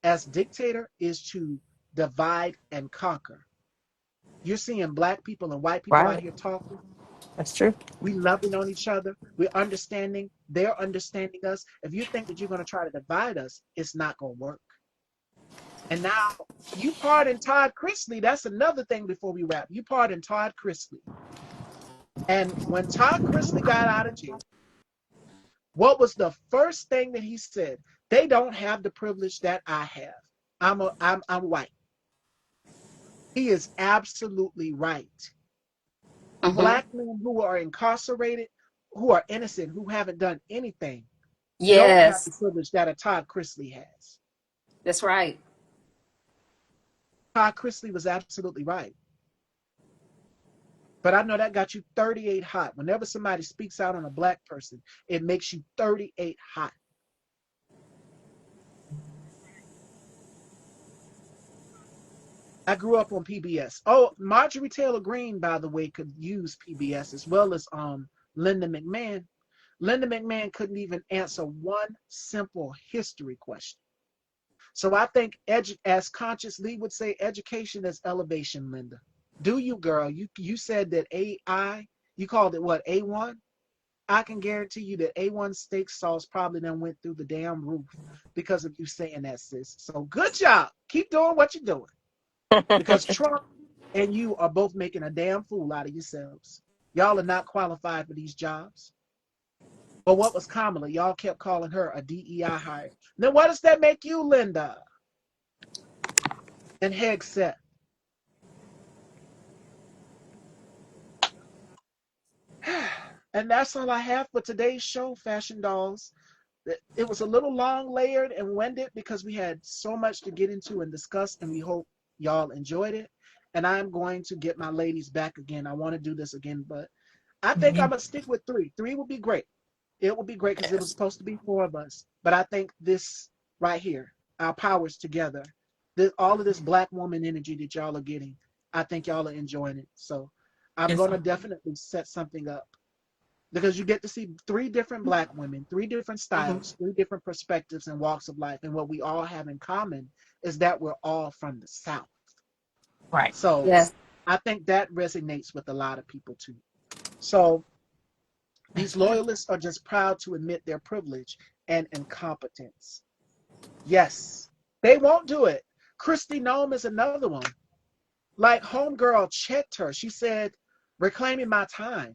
as dictator is to divide and conquer. You're seeing Black people and white people out here talking. That's true. We loving on each other. We're understanding. They're understanding us. If you think that you're going to try to divide us, it's not going to work. And now you pardon Todd Chrisley. That's another thing before we wrap. You pardon Todd Chrisley. And when Todd Chrisley got out of jail, what was the first thing that he said? They don't have the privilege that I have. I'm white. He is absolutely right. Black men who are incarcerated, who are innocent, who haven't done anything, don't have the privilege that a Todd Chrisley has. That's right. Todd Chrisley was absolutely right. But I know that got you 38 hot. Whenever somebody speaks out on a Black person, it makes you 38 hot. I grew up on PBS. Oh, Marjorie Taylor Greene, by the way, could use PBS as well as Linda McMahon. Linda McMahon couldn't even answer one simple history question. So I think, as Conscious Lee would say, education is elevation, Linda. Do you, girl? You said that AI, you called it what, A1? I can guarantee you that A1 steak sauce probably done went through the damn roof because of you saying that, sis. So good job. Keep doing what you're doing. Because Trump and you are both making a damn fool out of yourselves. Y'all are not qualified for these jobs. But what was Kamala? Y'all kept calling her a DEI hire. Then what does that make you, Linda? And Hegseth. And that's all I have for today's show, Fashion Dolls. It was a little long, layered, and winded because we had so much to get into and discuss, and we hope y'all enjoyed it. And I'm going to get my ladies back again. I want to do this again, but I think I'm going to stick with 3. 3 would be great. It would be great because it was supposed to be 4 of us. But I think this right here, our powers together, all of this Black woman energy that y'all are getting, I think y'all are enjoying it. So I'm going to definitely set something up because you get to see 3 different Black women, 3 different styles, 3 different perspectives and walks of life. And what we all have in common is that we're all from the South. Right. So I think that resonates with a lot of people too. So these loyalists are just proud to admit their privilege and incompetence. Yes, they won't do it. Kristi Noem is another one. Like homegirl checked her. She said, reclaiming my time.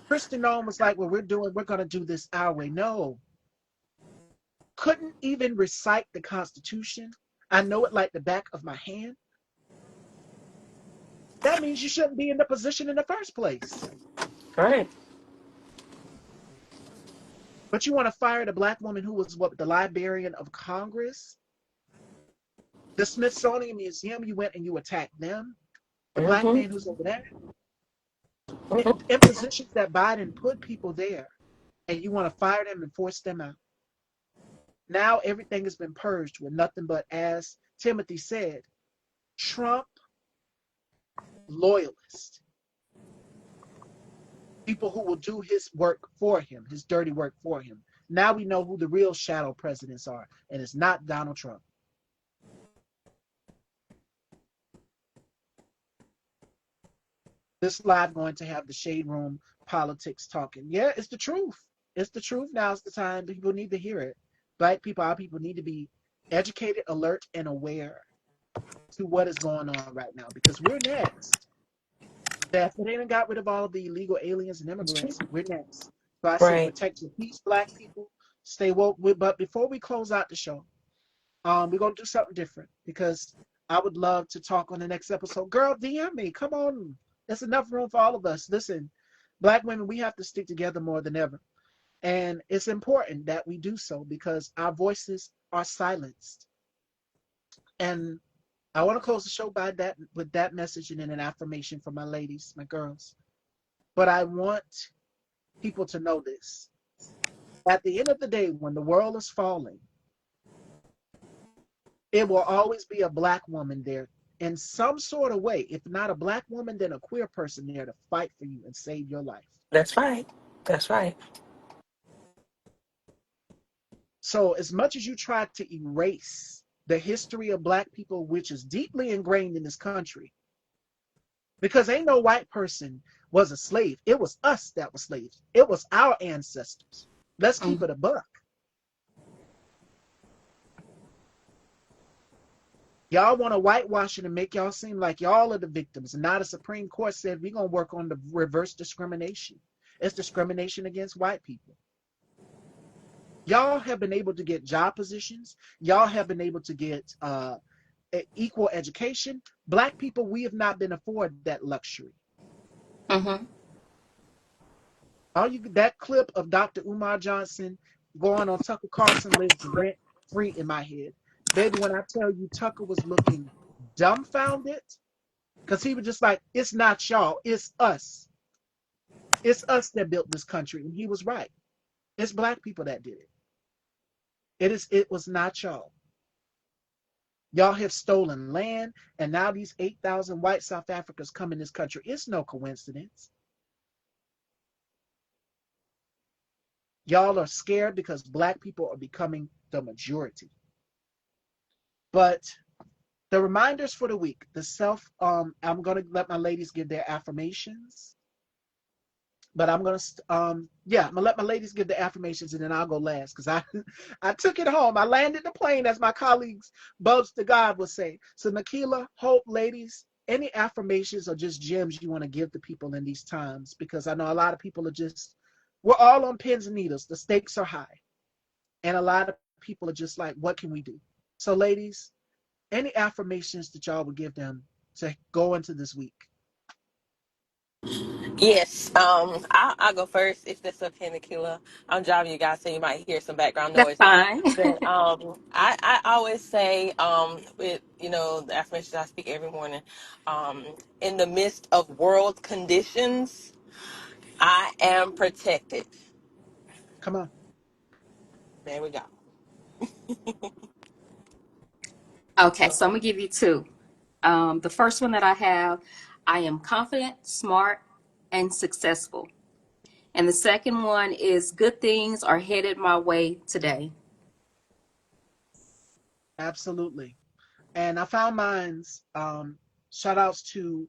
Kristi Noem was like, well, we're going to do this our way. No. Couldn't even recite the Constitution. I know it like the back of my hand. That means you shouldn't be in the position in the first place. Right. But you want to fire the Black woman who was the Librarian of Congress? The Smithsonian Museum, you went and you attacked them. The Black man who's over there. In positions that Biden put people there. And you want to fire them and force them out. Now everything has been purged with nothing but, as Timothy said, Trump loyalists. People who will do his work for him, his dirty work for him. Now we know who the real shadow presidents are, and it's not Donald Trump. This live going to have the Shade Room politics talking. Yeah, it's the truth. It's the truth. Now's the time. People need to hear it. Black people, our people need to be educated, alert, and aware to what is going on right now because we're next. If they ain't got rid of all of the illegal aliens and immigrants, we're next. So I say protect your peace, Black people. Stay woke. But before we close out the show, we're gonna do something different because I would love to talk on the next episode. Girl, DM me. Come on. There's enough room for all of us. Listen, Black women, we have to stick together more than ever. And it's important that we do so because our voices are silenced. And I want to close the show by that with that message and then an affirmation for my ladies, my girls. But I want people to know this. At the end of the day, when the world is falling, it will always be a Black woman there in some sort of way. If not a Black woman, then a queer person there to fight for you and save your life. That's right. That's right. So as much as you try to erase the history of Black people, which is deeply ingrained in this country, because ain't no white person was a slave. It was us that were slaves. It was our ancestors. Let's keep it a buck. Y'all want to whitewash it and make y'all seem like y'all are the victims. And now the Supreme Court said we're going to work on the reverse discrimination. It's discrimination against white people. Y'all have been able to get job positions. Y'all have been able to get equal education. Black people, we have not been afforded that luxury. Mm-hmm. That clip of Dr. Umar Johnson going on Tucker Carlson lives rent free in my head. Baby, when I tell you Tucker was looking dumbfounded, because he was just like, it's not y'all, it's us. It's us that built this country. And he was right. It's Black people that did it. It was not y'all. Y'all have stolen land, and now these 8,000 white South Africans come in this country. It's no coincidence. Y'all are scared because Black people are becoming the majority. But the reminders for the week, I'm going to let my ladies give their affirmations. But I'm going to let my ladies give the affirmations and then I'll go last because I took it home. I landed the plane, as my colleagues, Bubs to God would say. So Nekelia, Hope, ladies, any affirmations or just gems you want to give to people in these times? Because I know a lot of people we're all on pins and needles. The stakes are high. And a lot of people are just like, what can we do? So ladies, any affirmations that y'all would give them to go into this week? Yes. I'll go first if that's okay, Nikila. I'm driving you guys, so you might hear some background That's noise. fine. But I always say with the affirmations I speak every morning, in the midst of world conditions, I am protected. Come on. There we go. Okay, so I'm gonna give you two. The first one that I have, I am confident, smart, and successful. And the second one is good things are headed my way today. Absolutely. And I found mine's shout outs to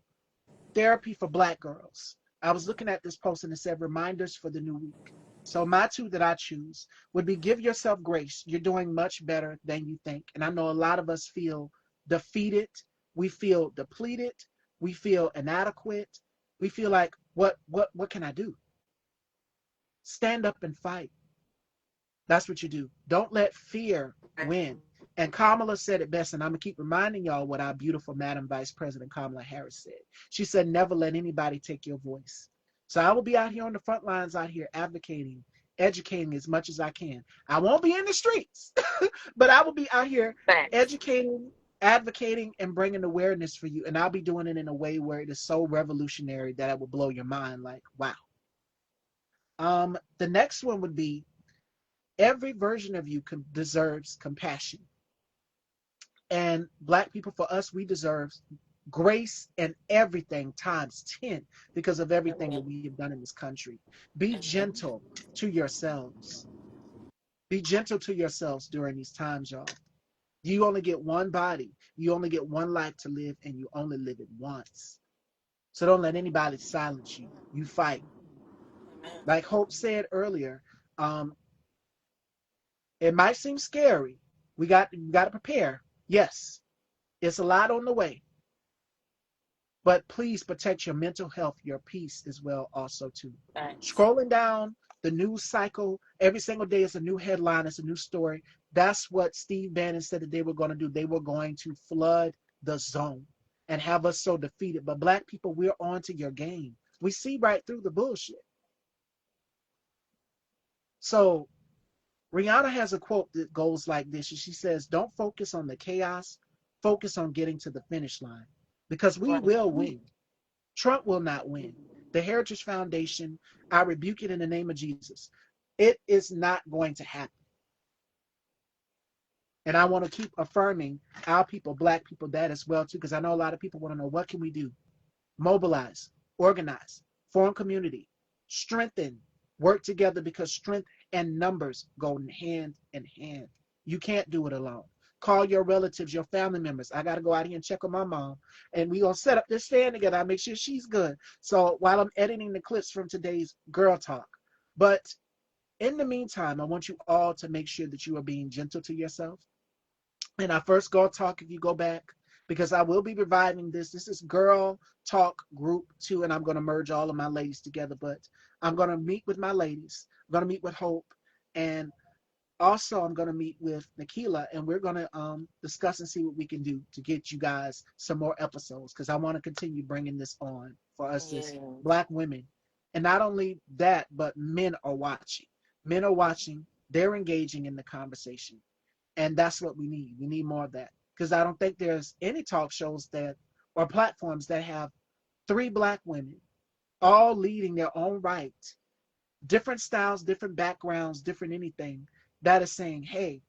Therapy for Black Girls. I was looking at this post and it said reminders for the new week. So my two that I choose would be give yourself grace. You're doing much better than you think. And I know a lot of us feel defeated. We feel depleted. We feel inadequate. We feel like, what can I do? Stand up and fight. That's what you do. Don't let fear win. And Kamala said it best, and I'm going to keep reminding y'all what our beautiful Madam Vice President Kamala Harris said. She said, never let anybody take your voice. So I will be out here on the front lines, out here advocating, educating as much as I can. I won't be in the streets, but I will be out here Thanks. educating, advocating, and bringing awareness for you. And I'll be doing it in a way where it is so revolutionary that it will blow your mind like, wow. The next one would be every version of you deserves compassion. And Black people, for us, we deserve grace and everything times 10 because of everything that we have done in this country. Be gentle to yourselves. Be gentle to yourselves during these times, y'all. You only get one body. You only get one life to live, and you only live it once. So don't let anybody silence you. You fight. Like Hope said earlier, um, it might seem scary. We got to prepare. Yes, it's a lot on the way. But please protect your mental health, your peace as well, also too. Thanks. Scrolling down the news cycle. Every single day is a new headline, it's a new story. That's what Steve Bannon said that they were going to do. They were going to flood the zone and have us so defeated. But black people, we're on to your game. We see right through the bullshit. So Rihanna has a quote that goes like this. She says, "Don't focus on the chaos, focus on getting to the finish line, because we Right. will win. Trump will not win. The Heritage Foundation, I rebuke it in the name of Jesus. It is not going to happen." And I want to keep affirming our people, black people, that as well too, because I know a lot of people want to know, what can we do? Mobilize, organize, form community, strengthen, work together, because strength and numbers go hand in hand. You can't do it alone. Call your relatives, your family members. I got to go out here and check on my mom, and we're going to set up this fan together. I'll make sure she's good. So while I'm editing the clips from today's Girl Talk. But in the meantime, I want you all to make sure that you are being gentle to yourself. In our first Girl Talk, if you go back, because I will be reviving this. This is Girl Talk Group 2, and I'm going to merge all of my ladies together. But I'm going to meet with my ladies. I'm going to meet with Hope, and also I'm going to meet with Nekelia, and we're going to discuss and see what we can do to get you guys some more episodes, because I want to continue bringing this on for us as Yeah. black women. And not only that, but men are watching. Men are watching. They're engaging in the conversation. And that's what we need. We need more of that. Because I don't think there's any talk shows that, or platforms that have three black women all leading their own right, different styles, different backgrounds, different anything, that is saying, hey,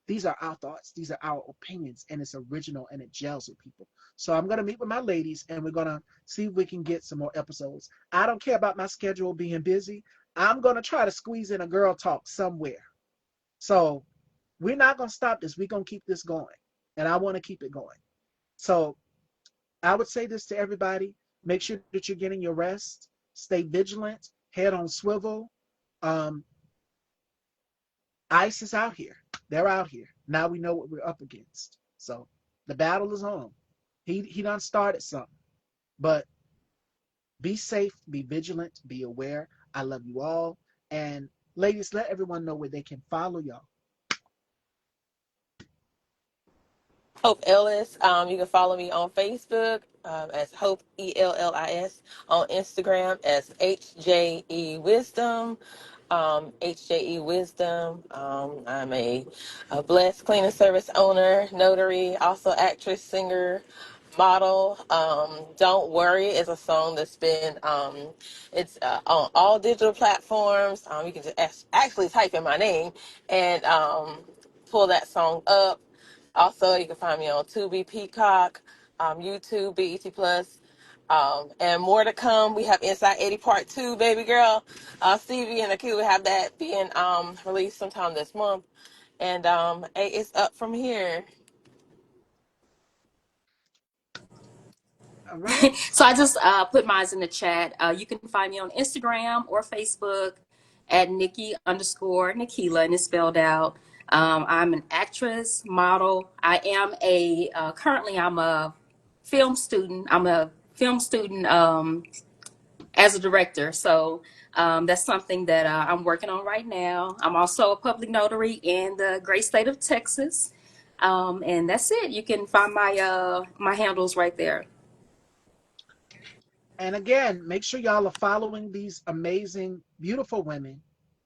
these are our thoughts, these are our opinions, and it's original and it gels with people. So I'm going to meet with my ladies, and we're going to see if we can get some more episodes. I don't care about my schedule being busy. I'm going to try to squeeze in a girl talk somewhere. So we're not going to stop this. We're going to keep this going. And I want to keep it going. So I would say this to everybody. Make sure that you're getting your rest. Stay vigilant. Head on swivel. Um, ICE is out here. They're out here. Now we know what we're up against. So the battle is on. He done started something. But be safe, be vigilant, be aware. I love you all. And ladies, let everyone know where they can follow y'all. Hope Ellis. You can follow me on Facebook as Hope Ellis, on Instagram as hjewisdom. hjewisdom. I'm a blessed cleaning service owner, notary, also actress, singer, model. Don't Worry is a song that's been it's on all digital platforms. You can just actually type in my name and pull that song up. Also, you can find me on Tubi, Peacock, YouTube, BET Plus, and more to come. We have Inside 80 Part 2, baby girl. Stevie and Nikki will have that being released sometime this month. And hey, it's up from here. All right. So I just put mine in the chat. You can find me on Instagram or Facebook at Nikki underscore Nikila, and it's spelled out. I'm an actress, model. I am currently I'm a film student. I'm a film student as a director. So that's something that I'm working on right now. I'm also a public notary in the great state of Texas. And that's it. You can find my handles right there. And again, make sure y'all are following these amazing, beautiful women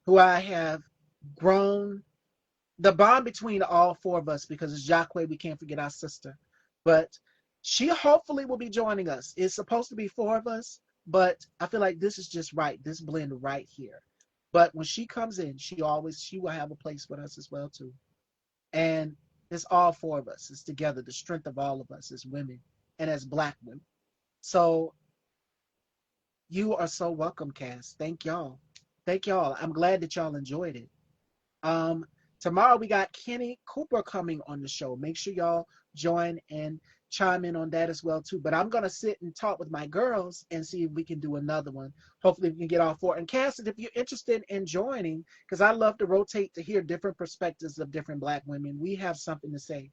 who I have grown. The bond between all four of us, because it's Jacque, we can't forget our sister. But she hopefully will be joining us. It's supposed to be four of us, but I feel like this is just right, this blend right here. But when she comes in, she will have a place with us as well too. And it's all four of us. It's together, the strength of all of us as women and as black women. So you are so welcome, Cass. Thank y'all. Thank y'all. I'm glad that y'all enjoyed it. Um, Tomorrow we got Kenny Cooper coming on the show. Make sure y'all join and chime in on that as well too. But I'm gonna sit and talk with my girls and see if we can do another one. Hopefully we can get all four. And Cass, if you're interested in joining, because I love to rotate to hear different perspectives of different black women. We have something to say.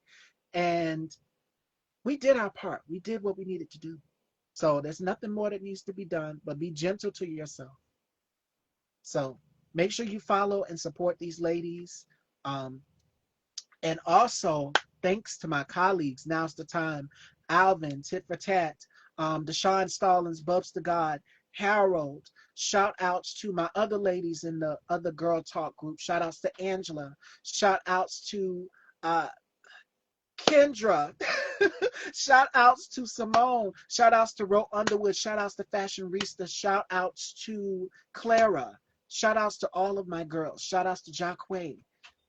And we did our part. We did what we needed to do. So there's nothing more that needs to be done, but be gentle to yourself. So make sure you follow and support these ladies. And also, thanks to my colleagues, now's the time. Alvin, Tit for Tat, Deshaun Stallings, Bubs to God, Harold. Shout outs to my other ladies in the other Girl Talk group. Shout outs to Angela. Shout outs to uh, Kendra. Shout outs to Simone. Shout outs to Ro Underwood. Shout outs to Fashion Rista. Shout outs to Clara. Shout outs to all of my girls. Shout outs to Jacqueline.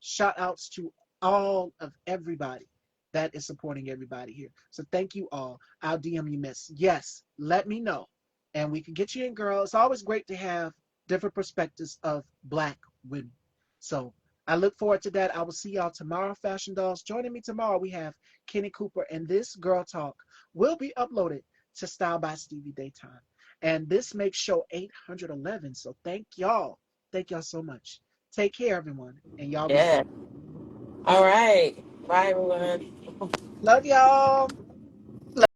Shout outs to all of everybody that is supporting everybody here. So thank you all. I'll DM you, miss. Yes, let me know. And we can get you in, girl. It's always great to have different perspectives of Black women. So I look forward to that. I will see y'all tomorrow, Fashion Dolls. Joining me tomorrow, we have Kenny Cooper, and this Girl Talk will be uploaded to Style by Stevie Daytime. And this makes show 811. So thank y'all. Thank y'all so much. Take care, everyone, and y'all be Yeah. safe. All right. Bye, everyone. Love y'all.